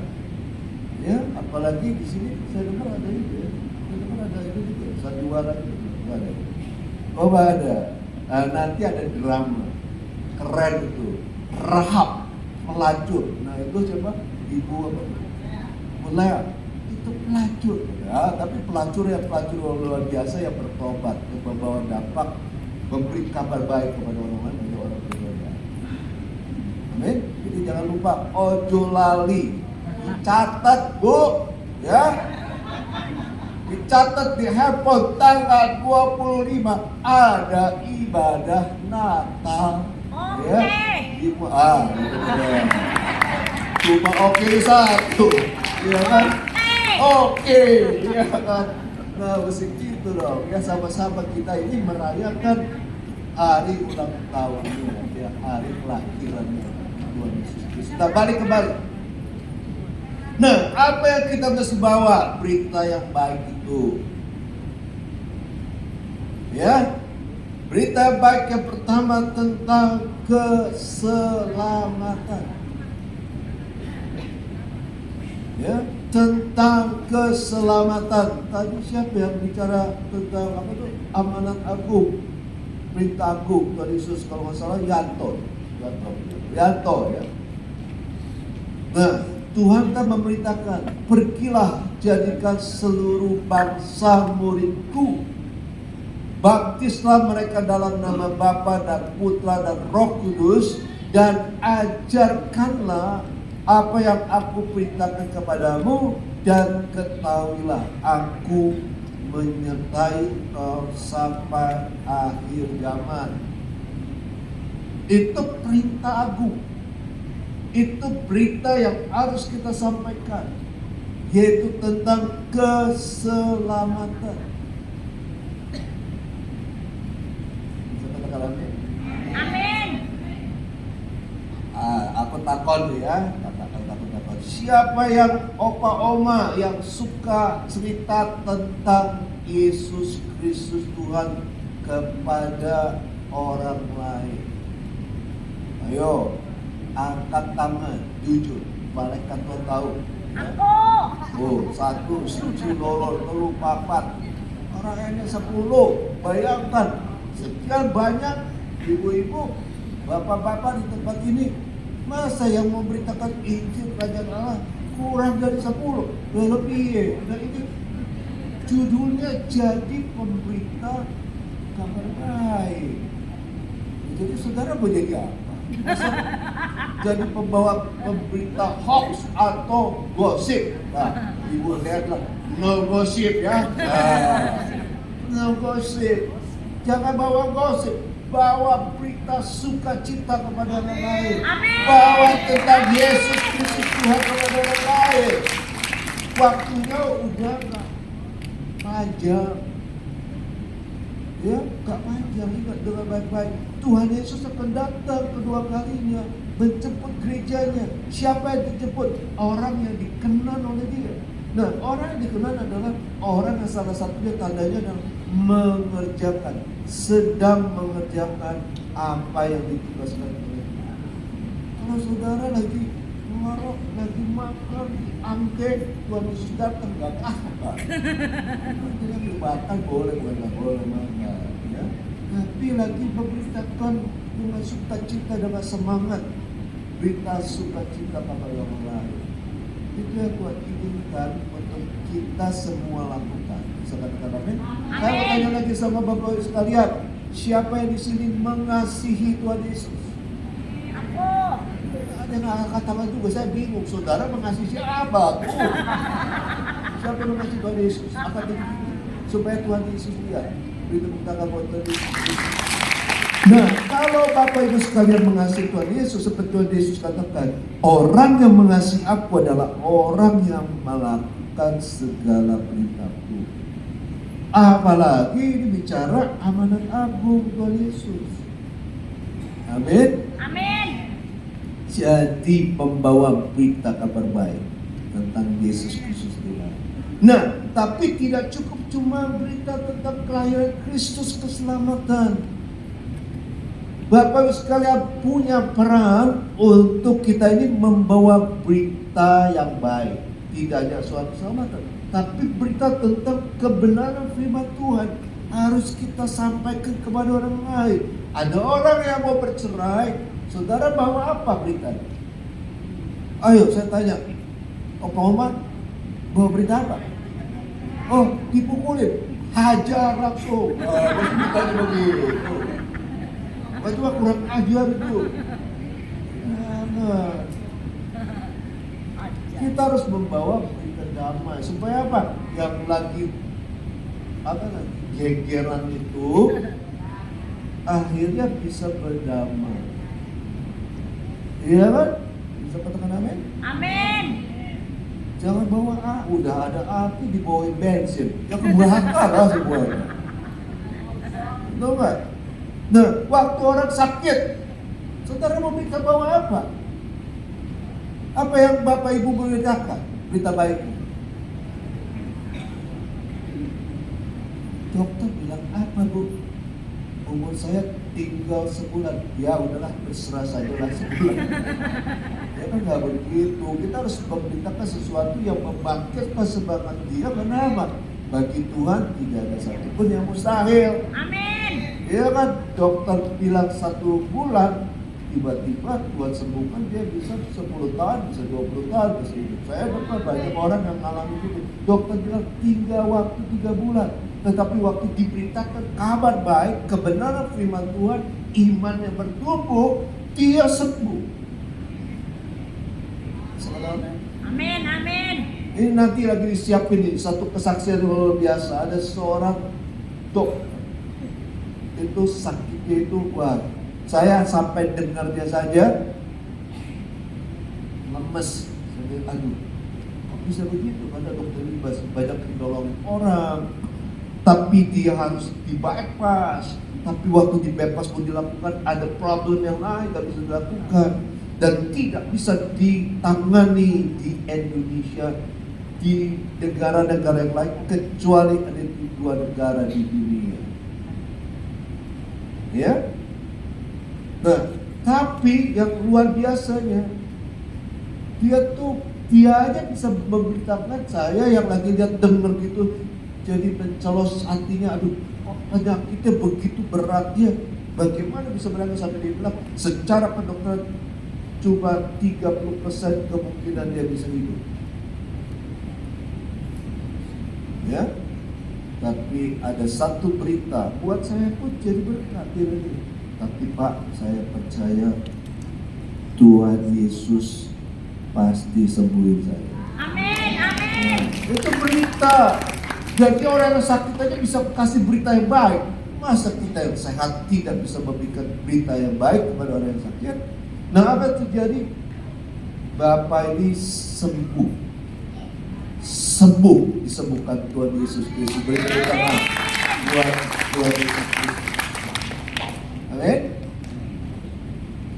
Ya, apalagi di sini saya dengar ada itu ya. Saya dengar ada itu juga. Sandiwara itu ada. Oh ada. Nah, nanti ada drama. Keren itu. Rahab. Pelacur. Nah itu siapa? Ibu apa? Mulai itu pelacur, ya, tapi pelacur yang luar biasa yang bertobat, yang membawa dampak, memberi kabar baik kepada orang lain, kepada orang berbeda. Amin. Jadi jangan lupa ojo lali, dicatat bu, ya, dicatat di handphone tanggal 25 ada ibadah Natal, ya. Gitu ya. Cuma oke satu. Iya kan? Oke, iya kan? Nah, mesti gitu dong. Ya sama-sama kita ini merayakan hari ulang tahunnya, ya, hari kelahirannya Tuhan Yesus Kristus. Kita balik kembali. Nah, apa yang kita mesti bawa? Berita yang baik itu. Ya, berita baik yang pertama tentang keselamatan. Ya, tentang keselamatan. Tadi siapa yang bicara tentang apa tuh? Amanat agung, perintah agung Tuhan Yesus, kalau nggak salah Yanto ya. Nah, Tuhan kan memerintahkan, pergilah jadikan seluruh bangsa muridku, baptislah mereka dalam nama Bapa dan Putra dan Roh Kudus, dan ajarkanlah apa yang aku perintahkan kepadamu, dan ketahuilah aku menyertai kau sampai akhir zaman. Itu perintah agung. Itu berita yang harus kita sampaikan, yaitu tentang keselamatan. Bisa katakan amin? Amin. Aku takon ya, takon. Siapa yang opa oma yang suka cerita tentang Yesus Kristus Tuhan kepada orang lain. Ayo, angkat tangan, jujur. Malaikat Tuhan tahu. Aku. Oh, 1, siji, loro, telu, papat. Orang hanya 10. Bayangkan, sekian banyak ibu-ibu, bapak-bapak di tempat ini. Masa yang memberitakan Injil Kerajaan Allah kurang dari 10? Lebih. Nah ini judulnya jadi pemberita kabar baik. Jadi saudara mau jadi apa? Masa jadi pembawa pemberita hoax atau gosip? Nah, ibu lihatlah, no gosip ya. No gosip. Jangan bawa gosip, bawa berita sukacita kepada orang lain. Amin. Bawa tentang Yesus Kristus Tuhan kepada orang lain. Waktunya udah gak panjang. Ya, gak panjang, ingat dengan baik-baik. Tuhan Yesus akan datang kedua kalinya, menjemput gerejanya. Siapa yang dijemput? Orang yang dikenan oleh dia. Nah, orang yang dikenan adalah orang yang salah satunya tandanya adalah mengerjakan, sedang mengerjakan apa yang ditugaskan oleh dia. Kalau saudara lagi ngorok, lagi makan, diangkat, Tuhan Yesus datang, gak apa. Nanti lagi makan boleh, bukan boleh makan. Ya? Tapi lagi memberitakan dengan sukacita, dengan semangat. Berita sukacita kepada orang lain. Itu yang Tuhan inginkan untuk kita semua lakukan. Bisa katakan amin? Saya mau tanya lagi sama Bapak Ibu sekalian, siapa yang di sini mengasihi Tuhan Yesus? Aku. Ada yang angkat tangan juga, saya bingung. Saudara mengasihi siapa? Siapa yang mengasihi Tuhan Yesus? Angkat tangan supaya Tuhan Yesus lihat. Beri tepuk tangan buat Tuhan Yesus. Nah, kalau Bapak Ibu sekalian mengasihi Tuhan Yesus, seperti Tuhan Yesus katakan, orang yang mengasihi aku adalah orang yang melakukan segala perintahku. Apalagi ini bicara amanat agung Tuhan Yesus. Amin. Amin. Jadi pembawa berita kabar baik tentang Yesus Kristus Tuhan. Nah, tapi tidak cukup cuma berita tentang kelahiran Kristus, keselamatan. Bapak sekalian punya peran untuk kita ini membawa berita yang baik. Tidak hanya soal keselamatan, tapi berita tentang kebenaran firman Tuhan harus kita sampaikan kepada orang lain. Ada orang yang mau bercerai, saudara bawa apa beritanya? Ayo saya tanya, Pak Muhammad bawa berita apa? Oh, dipukulin, hajar langsung. Beritanya begitu. Itu kurang ajar itu. Nah, kita harus membawa berita damai supaya apa? Yang lagi gegeran itu akhirnya bisa berdamai. Iya kan? Bisa katakan amin? Amin. Jangan bawa udah ada api dibawain bensin. Ya kebakar lah semuanya. Tahu nggak? Nah, waktu orang sakit, saudara mau minta bawa apa? Apa yang Bapak Ibu beritakan? Berita baik. Dokter bilang apa, Bu? Umur saya tinggal sebulan. Ya udahlah, berserah sajalah sebulan. Ya kan nggak begitu. Kita harus memberitakan sesuatu yang membangkitkan semangat dia. Kenapa? Bagi Tuhan tidak ada satupun yang mustahil. Amin. Ya kan, dokter bilang 1 bulan, tiba-tiba Tuhan sembuhkan dia bisa 10 tahun, bisa 20 tahun, bisa hidup. Saya dapat banyak orang yang mengalami itu. Dokter bilang tinggal waktu 3 bulan. Tetapi waktu diberitakan kabar baik, kebenaran firman Tuhan, iman yang bertumbuh, dia sembuh. Salam. Amin. Amin. Ini nanti lagi disiapin nih, satu kesaksian luar biasa. Ada seorang dokter, itu sakitnya itu, wah, saya sampai dengarnya saja lemes. Saya bilang, aduh, kok bisa begitu? Ada dokter ini banyak menolong orang, tapi dia harus di-bypass. Tapi waktu di-bypass pun dilakukan, ada problem yang lain tidak bisa dilakukan dan tidak bisa ditangani di Indonesia, di negara-negara yang lain, kecuali ada di dua negara di dunia. Ya. Nah, tapi yang luar biasanya, dia aja bisa memberitakan saya yang lagi lihat denger gitu, jadi mencelos hatinya, aduh, penyakitnya begitu berat dia. Bagaimana bisa berangkat sampai dia bilang secara kedokteran cuma 30% kemungkinan dia bisa hidup. Ya, tapi ada satu berita buat saya pun jadi berkat ini. Tapi Pak, saya percaya Tuhan Yesus pasti sembuhin saya. Amin. Amin. Itu berita. Jadi orang yang sakit aja bisa kasih berita yang baik. Masa kita yang sehat tidak bisa memberikan berita yang baik kepada orang yang sakit? Nah, apa yang terjadi? Bapak ini sembuh, disembuhkan Tuhan Yesus Kristus. Beri tepuk tangan Tuhan Yesus Kristus. Amin.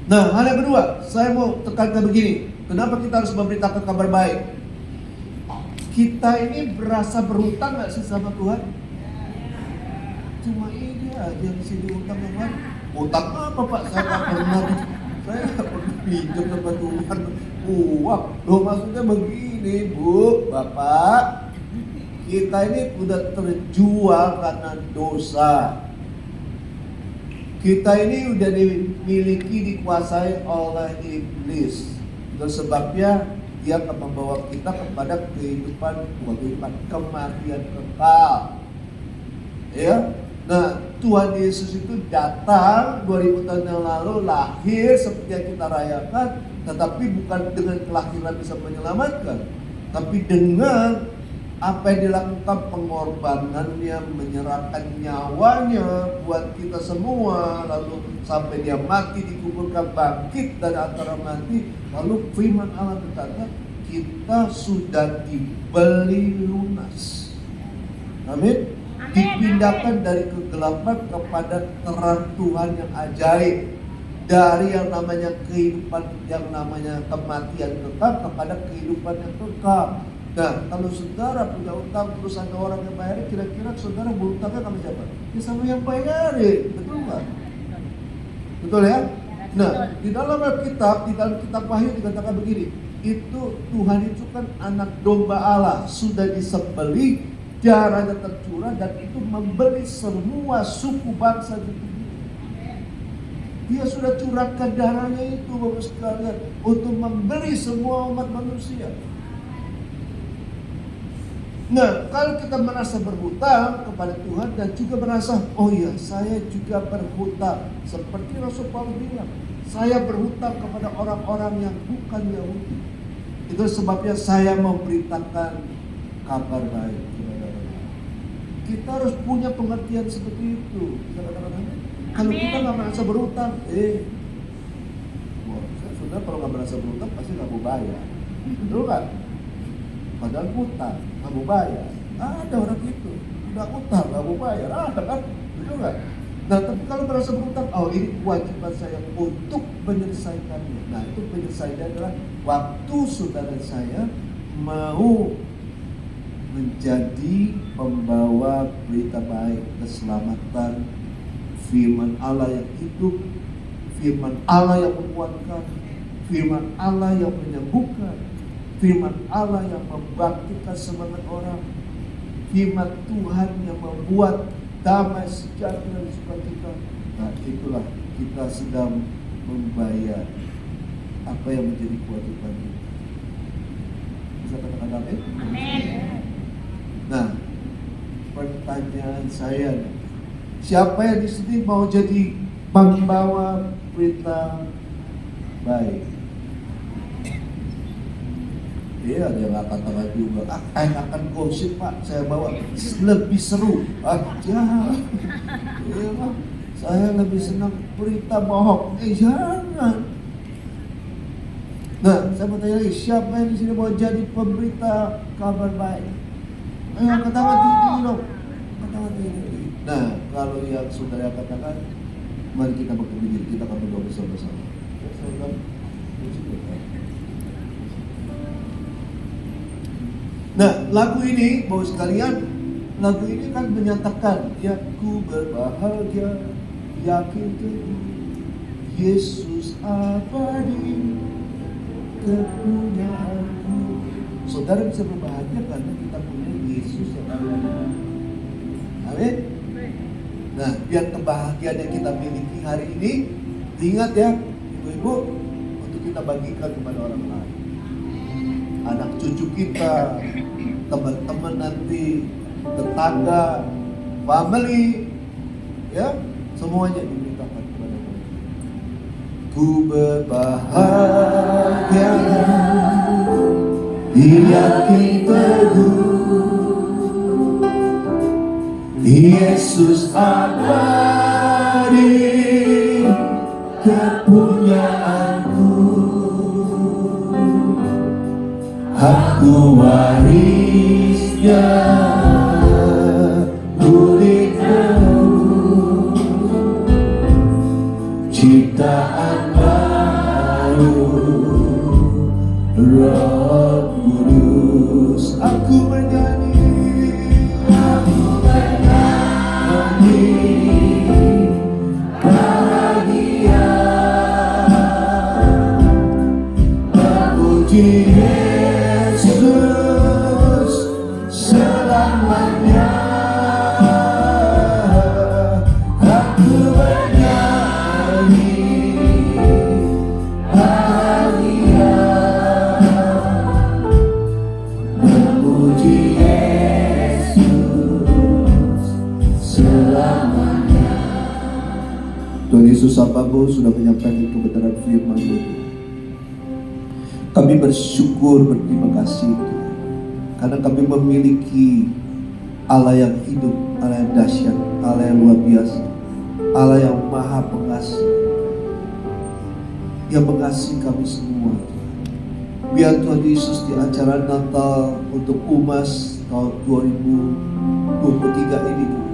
Nah, hal yang kedua, saya mau tekankan begini. Kenapa kita harus memberitakan kabar baik? Kita ini berasa berhutang gak sih sama Tuhan? Cuma ini aja yang sini utang yang lain. Utang apa Pak? Saya gak pernah pinjam sama Tuhan uang. Loh, maksudnya begini Bu, Bapak, kita ini udah terjual karena dosa. Kita ini udah dimiliki, dikuasai oleh iblis. Itu sebabnya dia akan membawa kita kepada kehidupan kematian kekal. Ya. Nah, Tuhan Yesus itu datang 2000 tahun yang lalu, lahir seperti yang kita rayakan, tetapi bukan dengan kelahiran bisa menyelamatkan, tapi dengan apa yang dilakukan, pengorbanannya, menyerahkan nyawanya buat kita semua, lalu sampai dia mati, dikuburkan, bangkit dari antara mati. Lalu firman Allah berkata, kita sudah dibeli lunas. Amin. Dipindahkan dari kegelapan kepada terang Tuhan yang ajaib. Dari yang namanya kehidupan, yang namanya kematian kekal kepada kehidupan yang kekal. Nah, kalau saudara punya utang terus ada orang yang bayarin, kira-kira saudara berutangnya sama siapa? Ya sama yang bayarin, betul nggak? Betul ya? Nah, di dalam Alkitab, di dalam kitab Wahyu dikatakan begini, itu Tuhan itu kan anak domba Allah, sudah disembelih, darahnya tercurah, dan itu membeli semua suku bangsa di dunia. Dia sudah curahkan darahnya itu, Bapak sekalian, untuk membeli semua umat manusia. Nah, kalau kita merasa berhutang kepada Tuhan dan juga merasa, oh iya, saya juga berhutang, seperti Rasul Paulus bilang, saya berhutang kepada orang-orang yang bukan Yahudi. Itu sebabnya saya memberitakan kabar baik kepada mereka. Kita harus punya pengertian seperti itu. Kalau kita nggak merasa berhutang, sudah kalau nggak merasa berhutang pasti nggak mau bayar, betul kan? Padahal hutang nggak mau bayar. Ada orang gitu, udah hutang nggak mau bayar, ada kan? Betul kan? Nah, tapi kalau merasa berhutang, oh ini kewajiban saya untuk menyelesaikannya. Nah, itu penyelesaiannya adalah waktu saudara saya mau menjadi pembawa berita baik, keselamatan, firman Allah yang hidup, firman Allah yang menguatkan, firman Allah yang menyembuhkan, firman Allah yang membangkitkan semangat orang, firman Tuhan yang membuat damai, sejahtera, dan sukacita. Nah, itulah kita sedang membayar apa yang menjadi kewajiban kita. Bisa katakan amin? Amin. Nah, pertanyaan saya, siapa yang di sini mau jadi pembawa berita baik? Iya, ada yang akan katakan juga, akan gosip Pak, saya bawa lebih seru. Jangan. Iya Pak, saya lebih senang berita bohong. Jangan. Nah, saya mau tanya lagi, siapa yang di sini mau jadi pemberita kabar baik? Katakan tinggi dong. Katakan tinggi. Nah, kalau yang saudara katakan, mari kita berdiri, kita akan berdoa bersama-sama. Nah, lagu ini, Bapak sekalian, Lagu ini kan menyatakan, ya ku berbahagia, yakin teguh, Yesus abadi, kepunyaanku. Saudara bisa berbahagia karena kita punya Yesus yang abadi. Amin. Nah, biar kebahagiaan yang kita miliki hari ini, ingat ya, ibu-ibu, untuk kita bagikan kepada orang lain. Anak cucu kita, teman-teman nanti, tetangga, family, ya, semuanya diberitakan kepada mereka. Ku berbahagia, yakin teguh, Yesus abadi, kepunyaanku, aku warisnya, ciptaan baru, Roh Kudus. Aku menyanyi, bahagia, memuji Yesus selamanya. Aku bernyanyi bahagia, memuji Yesus selamanya. Tuhan Yesus Bapaku sudah menyampaikan kebenaran firman-Mu. Kami bersyukur, berterima kasih Tuhan, karena kami memiliki Allah yang hidup, Allah yang dahsyat, Allah yang luar biasa, Allah yang maha pengasih, yang mengasihi kami semua. Biar Tuhan Yesus di acara Natal untuk UMAS tahun 2023 ini Tuhan,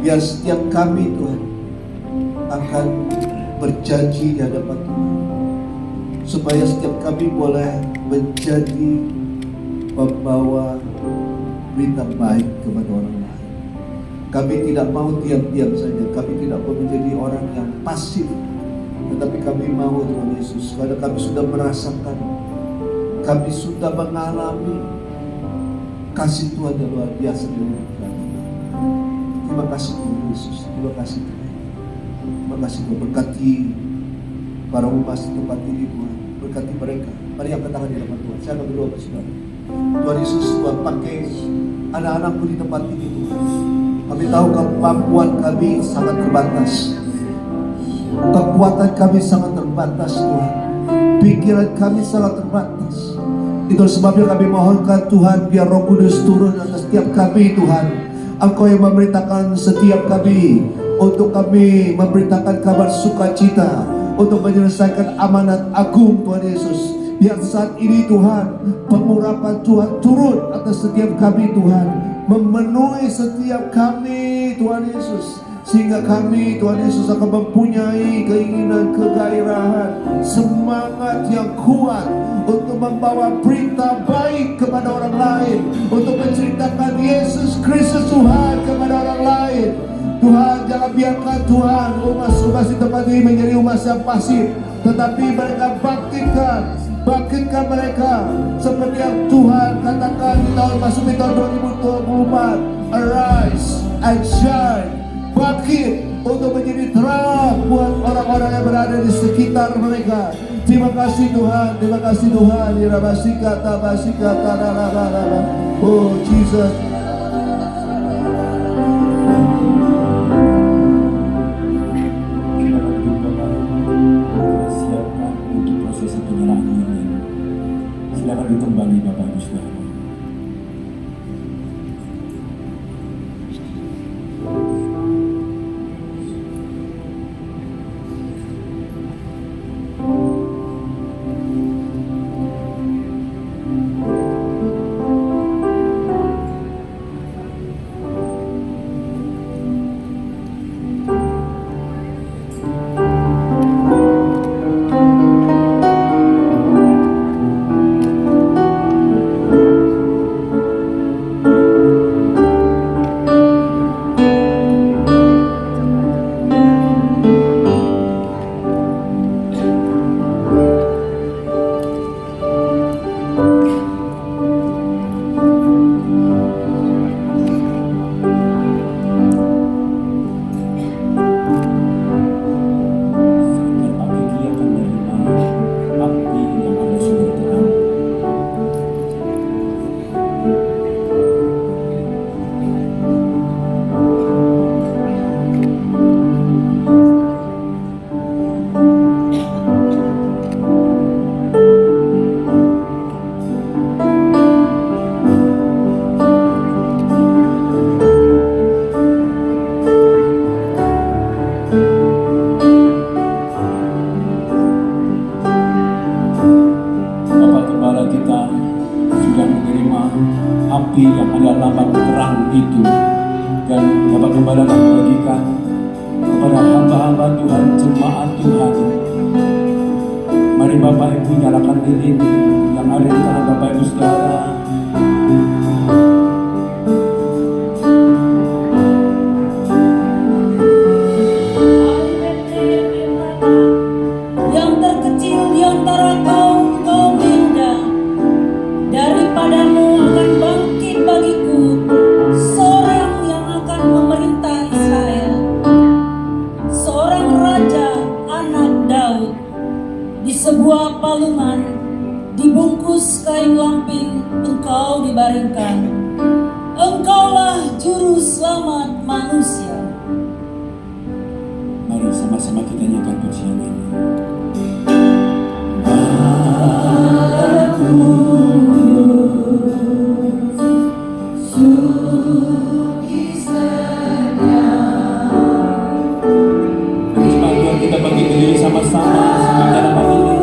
biar setiap kami Tuhan akan berjanji di hadapan Tuhan, supaya setiap kami boleh menjadi pembawa berita baik kepada orang lain. Kami tidak mau diam-diam saja, kami tidak mau menjadi orang yang pasif, tetapi kami mau Tuhan Yesus, karena kami sudah merasakan, kami sudah mengalami kasih Tuhan yang luar biasa di hidup kami. Terima kasih Tuhan Yesus, terima kasih Tuhan. Terima kasih Tuhan, berkati para umat di tempat ini Tuhan, berkati mereka. Mari angkat tangan di hadapan Tuhan. Saya akan berdoa saudara. Tuhan Yesus, Tuhan pakai anak-anakku di tempat ini Tuhan. Kami tahu kemampuan kami sangat terbatas, kekuatan kami sangat terbatas Tuhan, pikiran kami sangat terbatas. Itu sebabnya kami mohonkan Tuhan, biar Roh Kudus turun atas setiap kami Tuhan. Engkau yang memerintahkan setiap kami, untuk kami memberitakan kabar sukacita, untuk menyelesaikan amanat agung Tuhan Yesus. Yang saat ini Tuhan, pengurapan Tuhan turun atas setiap kami Tuhan, memenuhi setiap kami Tuhan Yesus, sehingga kami Tuhan Yesus akan mempunyai keinginan, kegairahan, semangat yang kuat untuk membawa berita baik kepada orang lain, untuk menceritakan Yesus Kristus Tuhan kepada orang lain. Tuhan, jangan biarkan Tuhan umat-umat di tempat ini menjadi umat yang pasif, tetapi mereka bangkitkan mereka seperti yang Tuhan katakan di tahun masuk di tahun 2024. Arise and shine, bangkit untuk menjadi terang buat orang-orang yang berada di sekitar mereka. Terima kasih Tuhan, terima kasih Tuhan. Oh Jesus. Silakan dikembali Bapak Ibu Saudara. itu, dan dapat kembali kami bagikan kepada hamba-hamba Tuhan, jemaat Tuhan. Mari Bapak Ibu nyalakan lilin yang ada di tangan Bapak Ibu Saudara. Yang terkecil di antara kaum Yuda, daripadamu akan bangkit bagiku seorang yang akan memerintah Israel, seorang raja anak Daud. Di sebuah palungan dibungkus kain lampin engkau dibaringkan. Engkaulah juru selamat manusia. Mari sama-sama kita nyanyikan pujian ini. Tuhan, kita bagi diri sama-sama sambil nyalakan lilin.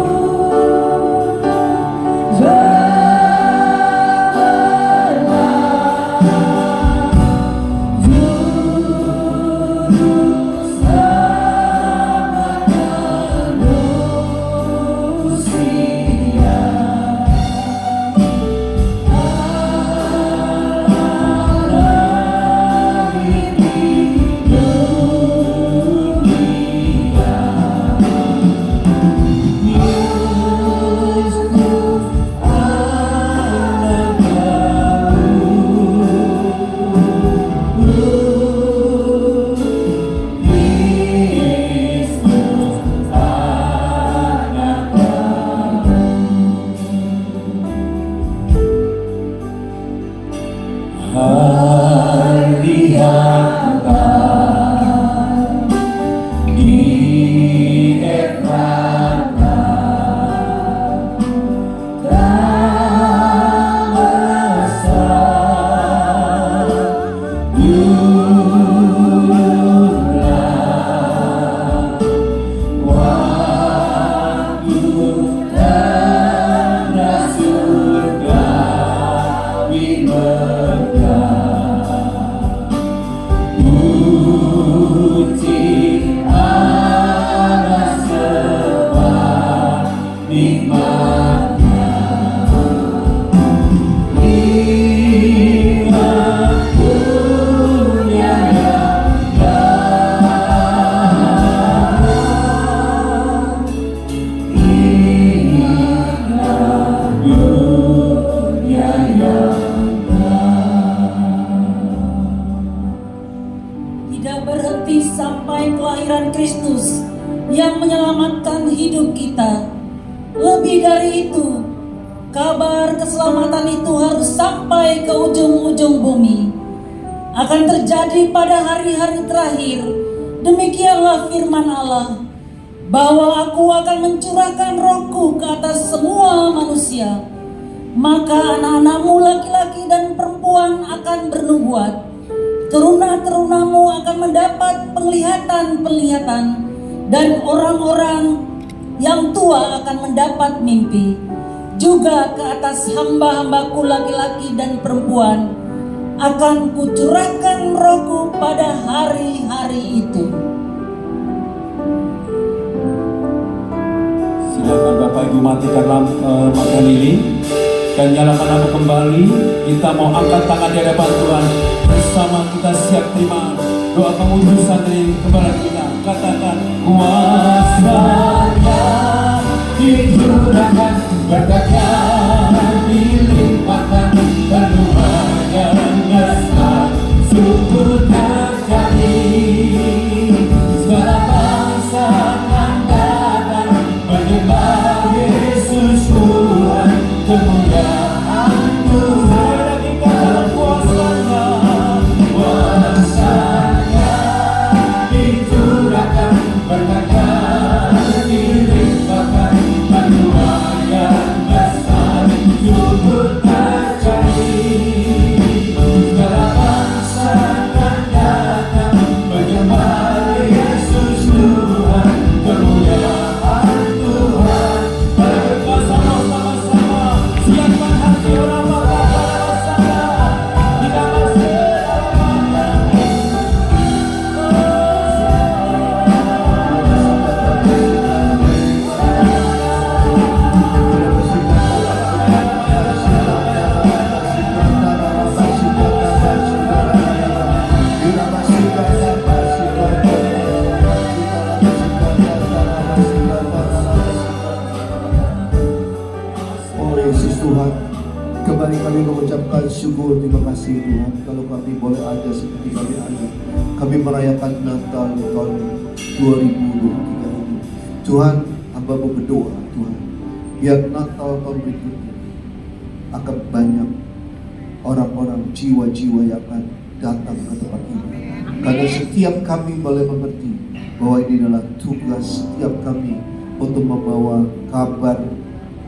Tidak berhenti sampai kelahiran Kristus yang menyelamatkan hidup kita. Lebih dari itu, kabar keselamatan itu harus sampai ke ujung-ujung bumi. Akan terjadi pada hari-hari terakhir. Demikianlah firman Allah, bahwa aku akan mencurahkan rohku ke atas semua manusia. Maka anak-anakmu laki-laki dan perempuan akan bernubuat. Teruna-terunamu akan mendapat penglihatan-penglihatan, dan orang-orang yang tua akan mendapat mimpi. Juga ke atas hamba-hambaku laki-laki dan perempuan akan kucurahkan rohku pada hari-hari itu. Silakan Bapak Ibu matikan makan lilin dan nyalakan lampu kembali. Kita mau angkat tangan di hadapan Tuhan. Bersama kita siap terima doa pengudusan dari kembali kita. Katakan, kuasanya dicurahkan, berkatnya dilimpahkan, penuhannya besar, syukur terjadi. Segala bangsa akan datang menyembah Yesus Tuhan, kemuliaan Tuhan lagi dalam kuasanya. Kuasanya dicurahkan, berkatnya dilimpahkan, penuhannya besar. Tuhan, kembali kami mengucapkan syukur, terima kasih Tuhan. Kalau kami boleh ada seperti kami ada, kami merayakan Natal tahun 2023 ini. Tuhan, hamba berdoa Tuhan, biar Natal tahun berikutnya akan banyak orang-orang, jiwa-jiwa yang akan datang ke tempat ini. Karena setiap kami boleh mengerti bahwa ini adalah tugas setiap kami untuk membawa kabar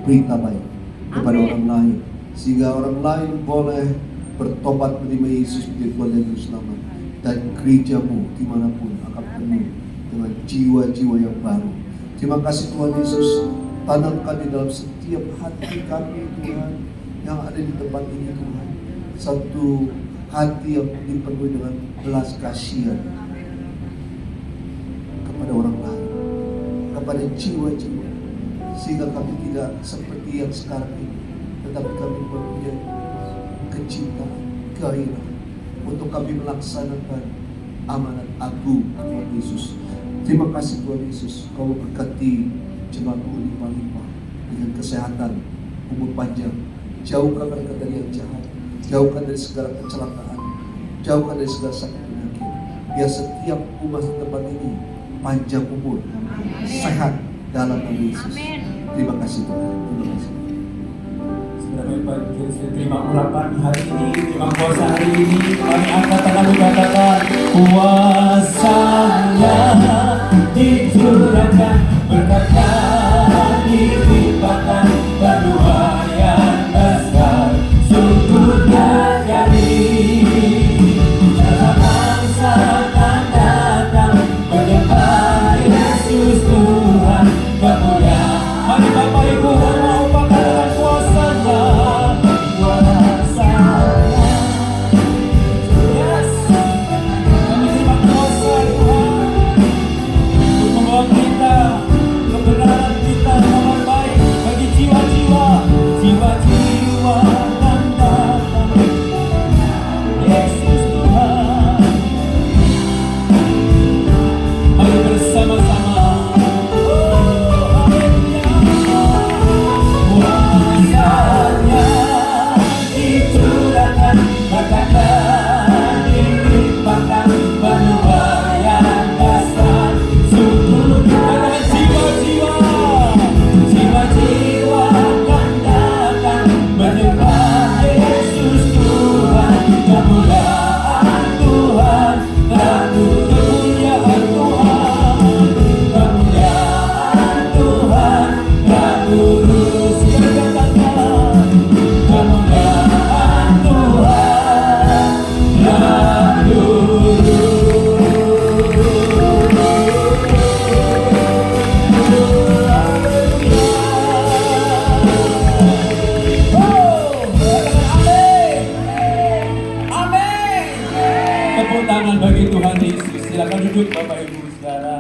berita baik kepada orang lain, sehingga orang lain boleh bertobat menerima Yesus menjadi Tuhan dan Juru Selamat, dan gerejamu dimanapun akan penuh dengan jiwa-jiwa yang baru. Terima kasih Tuhan Yesus, tanamkan di dalam setiap hati kami Tuhan yang ada di tempat ini Tuhan, satu hati yang dipenuhi dengan belas kasihan kepada orang lain, kepada jiwa-jiwa, sehingga kami tidak seperti yang sekarang ini, tetapi kami mempunyai kecintaan, gairah untuk kami melaksanakan amanat agung Tuhan Yesus. Terima kasih Tuhan Yesus, Kau berkati jemaat-Mu limpah-limpah dengan kesehatan, umur panjang, jauhkan mereka dari yang jahat, jauhkan dari segala kecelakaan, jauhkan dari segala sakit penyakit. Biar setiap umat di tempat ini panjang umur, sehat dalam nama Yesus. Terima kasih Tuhan. Terima kasih. Terima urapan hari ini, terima kuasa hari ini. Kami angkat tangan katakan, kuasanya dicurahkan, berkatnya dilimpahkan, penuaian besar, syukurnya jadi. Bangsa akan datang menyembah Yesus Tuhan kemuliaan. Mari Bapak Ibu mau pakaian kuasanya, kuasanya. Yes, kami terima kuasa Tuhan untuk membawa kita kebenaran kita, kabar baik bagi jiwa-jiwa, jiwa-jiwa akan datang. Yesus Tuhan, mari bersama-sama. Kuasanya dicurahkan, berkatnya dilimpahkan, penuaian besar, syukurnya adalah jiwa-jiwa, jiwa-jiwa akan datang menyembah Yesus Tuhan, kemuliaan Tuhan, lalu kemuliaan Tuhan, kemuliaan Tuhan, lalu kemuliaan Tuhan, amin. Tepuk tangan bagi Tuhan Yesus. Silakan duduk Bapak Ibu Saudara.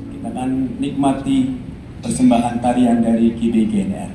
Kita akan nikmati persembahan tarian dari KBGNR.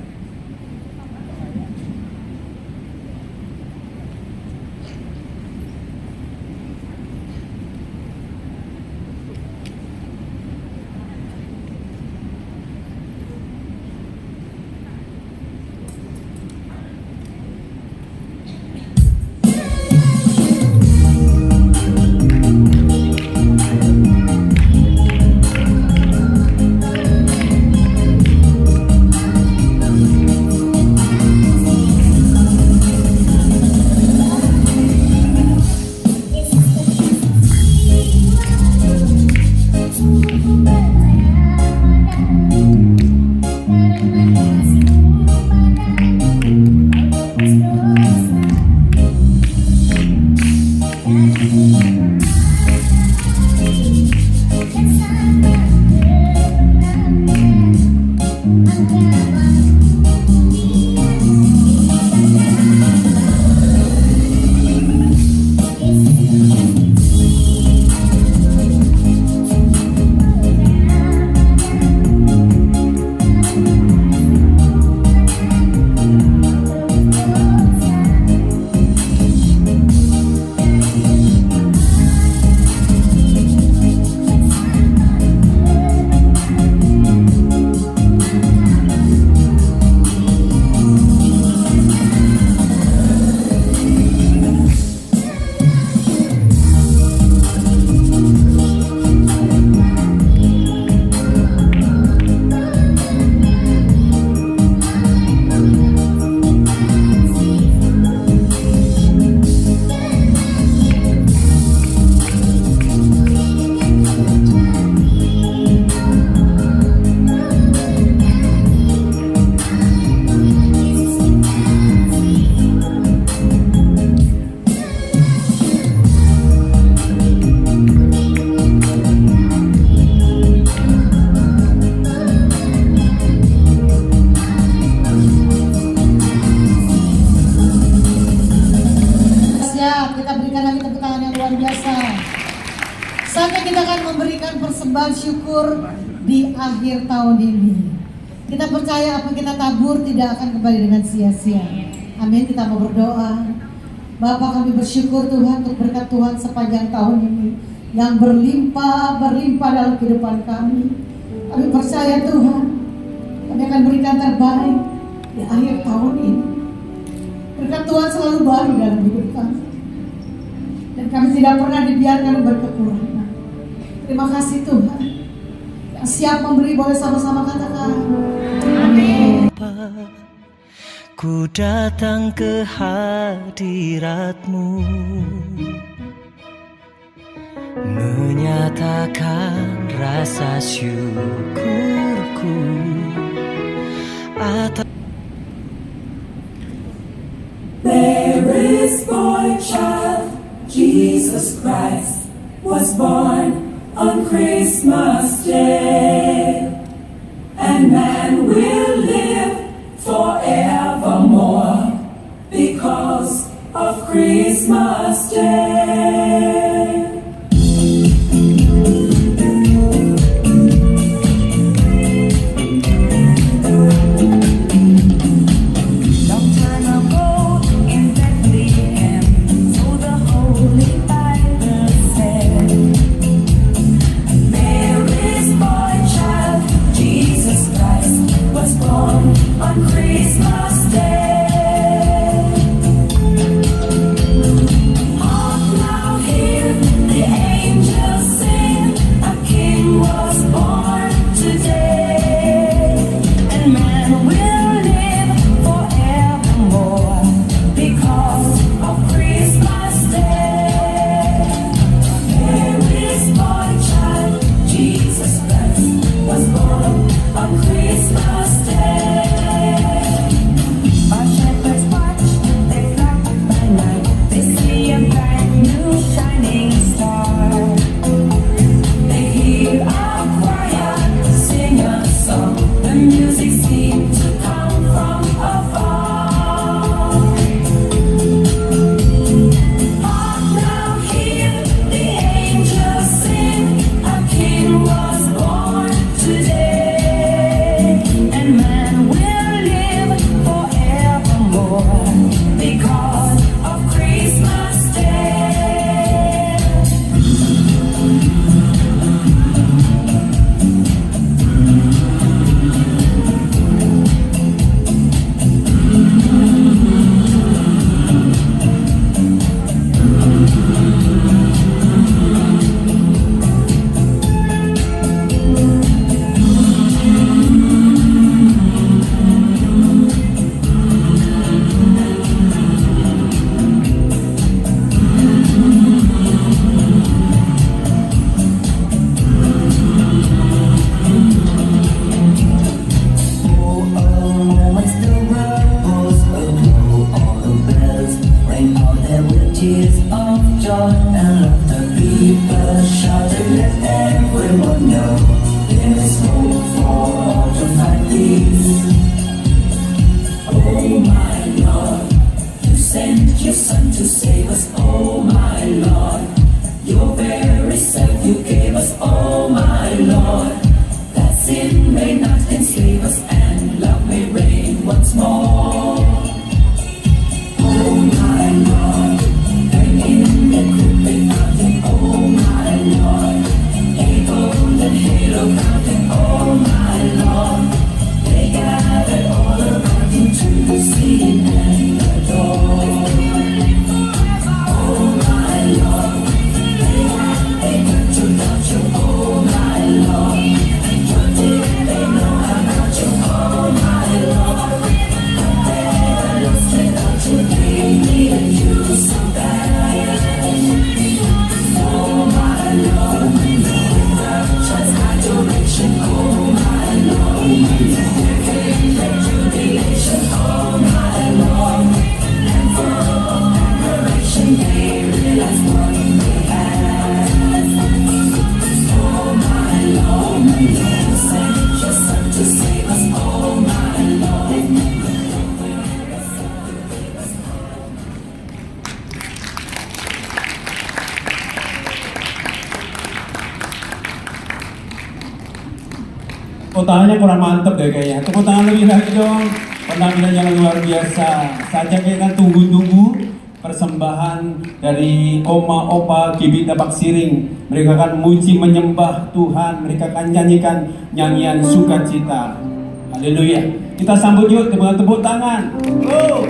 syukur di akhir tahun ini. Kita percaya apa yang kita tabur tidak akan kembali dengan sia-sia. Amin. Kita mau berdoa. Bapa, kami bersyukur Tuhan untuk berkat Tuhan sepanjang tahun ini yang berlimpah dalam kehidupan kami. Kami percaya Tuhan, kami akan berikan terbaik di akhir tahun ini. Berkat Tuhan selalu baru dalam hidup kami. Dan kami tidak pernah dibiarkan berkekurangan. Terima kasih Tuhan. Yang siap memberi boleh sama-sama katakan. Amin. Ku datang ke hadirat-Mu, menyatakan rasa syukurku atas. There is boy child, Jesus Christ was born on Christmas Day, and man will live forevermore because of Christmas Day. Long time ago in Bethlehem, so the Holy Bible said, there is boy child, Jesus Christ was born on Christmas Day. Hark now, hear the angels sing, a king was born today, and man will live forevermore because of Christmas Day. There is boy child, Jesus Christ was born on Christmas Day. Our shepherds watch, they flock by night, they see a brand new shining star. They hear a choir sing a song, the music seems to come from afar. Hark now, hear the angels sing, a king was born today, and man will live forevermore because of Christmas Day. Once the world was aglow, all the bells rang out there with tears of joy and laughter. People shouted, let everyone know there is hope for all to find peace. Oh my Lord, you sent your Son to save us. Oh my Lord, your very self you gave us. Oh my Lord, that sin may not enslave us and love may reign once more. Oh my Lord, bring in the crooked mountain. Oh my Lord, a golden halo counting. Oh my Lord, they gathered all around you to see and adore. Oh my Lord, they got to love you. Oh my Lord, what did they know about you? Oh my Lord, but they were lost without you. They needed you so bad. Oh my Lord, without just adoration. Oh my Lord, there came rejubilation. Oh my Lord, and for all admiration they realized what they had. Oh my Lord, you sent your Son to save us. Oh my Lord, Tepuk tangannya kurang mantep deh kayaknya. Tepuk tangan lebih lagi dong. Penampilan yang luar biasa. Saja kita tunggu-tunggu persembahan dari Oma Opa Kibita Baksiring. Mereka akan muji menyembah Tuhan. Mereka akan nyanyikan nyanyian sukacita. Haleluya. Kita sambut yuk dengan tepuk tangan. Oh.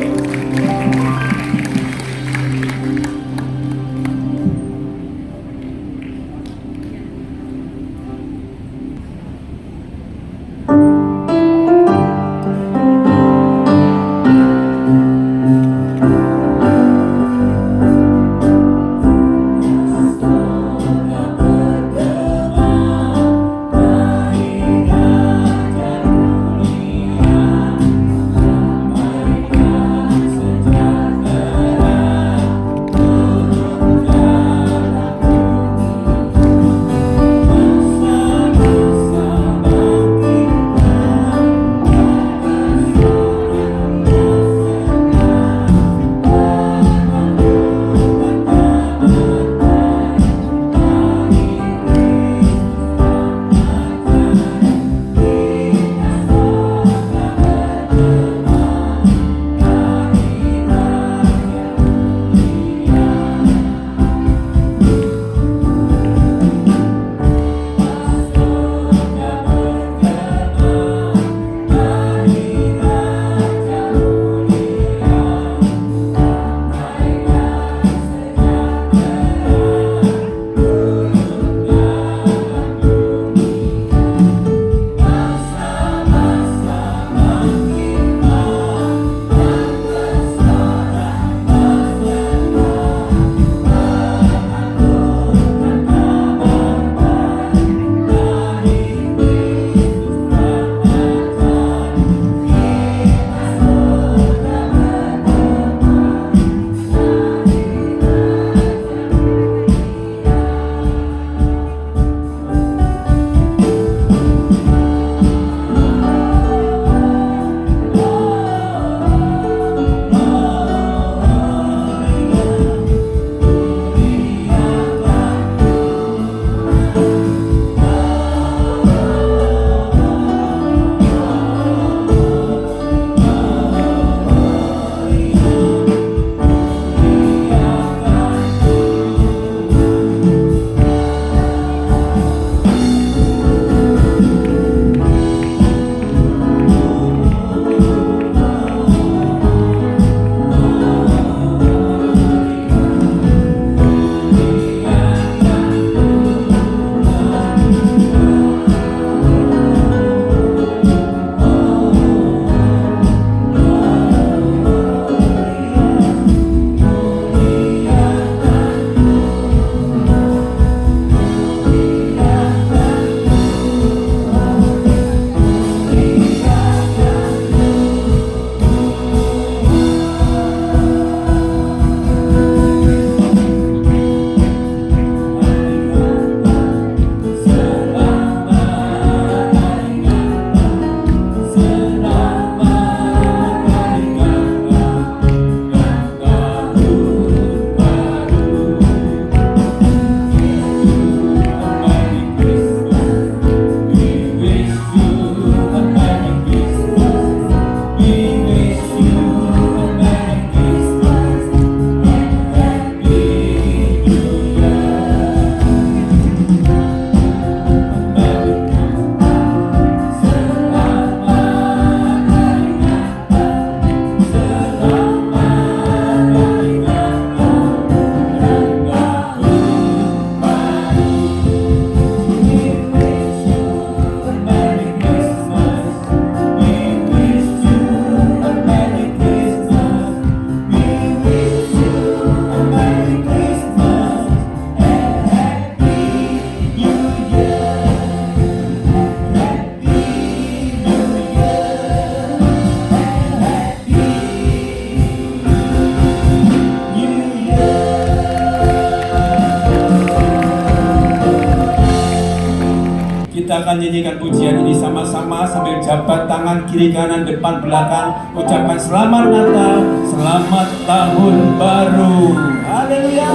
Kita akan nyanyikan pujian ini sama-sama sambil jabat tangan kiri kanan depan belakang, ucapkan selamat Natal, selamat tahun baru. Haleluya.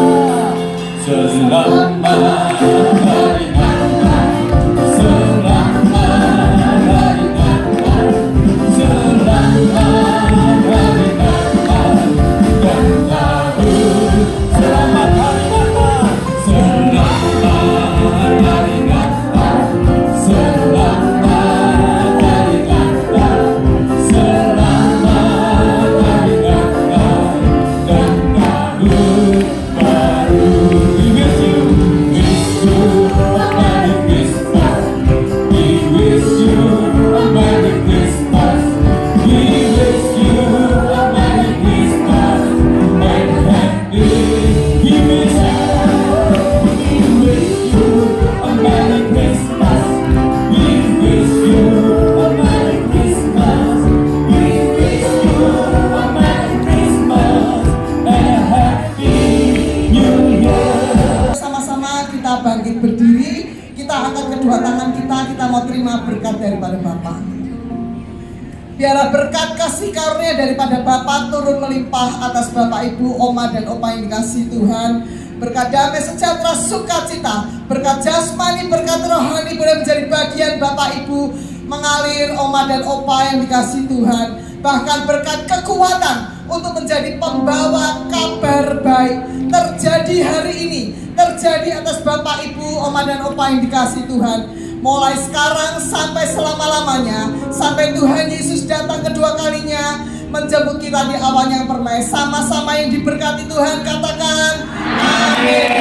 Selamat hari Natal, selamat berkat daripada Bapa. Biarlah berkat kasih karunia daripada Bapa turun melimpah atas Bapak, Ibu, Oma, dan Opa yang dikasihi Tuhan. Berkat damai, sejahtera, sukacita, berkat jasmani, berkat rohani boleh menjadi bagian Bapak, Ibu, mengalir Oma dan Opa yang dikasihi Tuhan. Bahkan berkat kekuatan untuk menjadi pembawa kabar baik terjadi hari ini, terjadi atas Bapak, Ibu, Oma, dan Opa yang dikasihi Tuhan. Mulai sekarang sampai selama-lamanya, sampai Tuhan Yesus datang kedua kalinya menjemput kita di awan yang permai. Sama-sama yang diberkati Tuhan, katakan amin.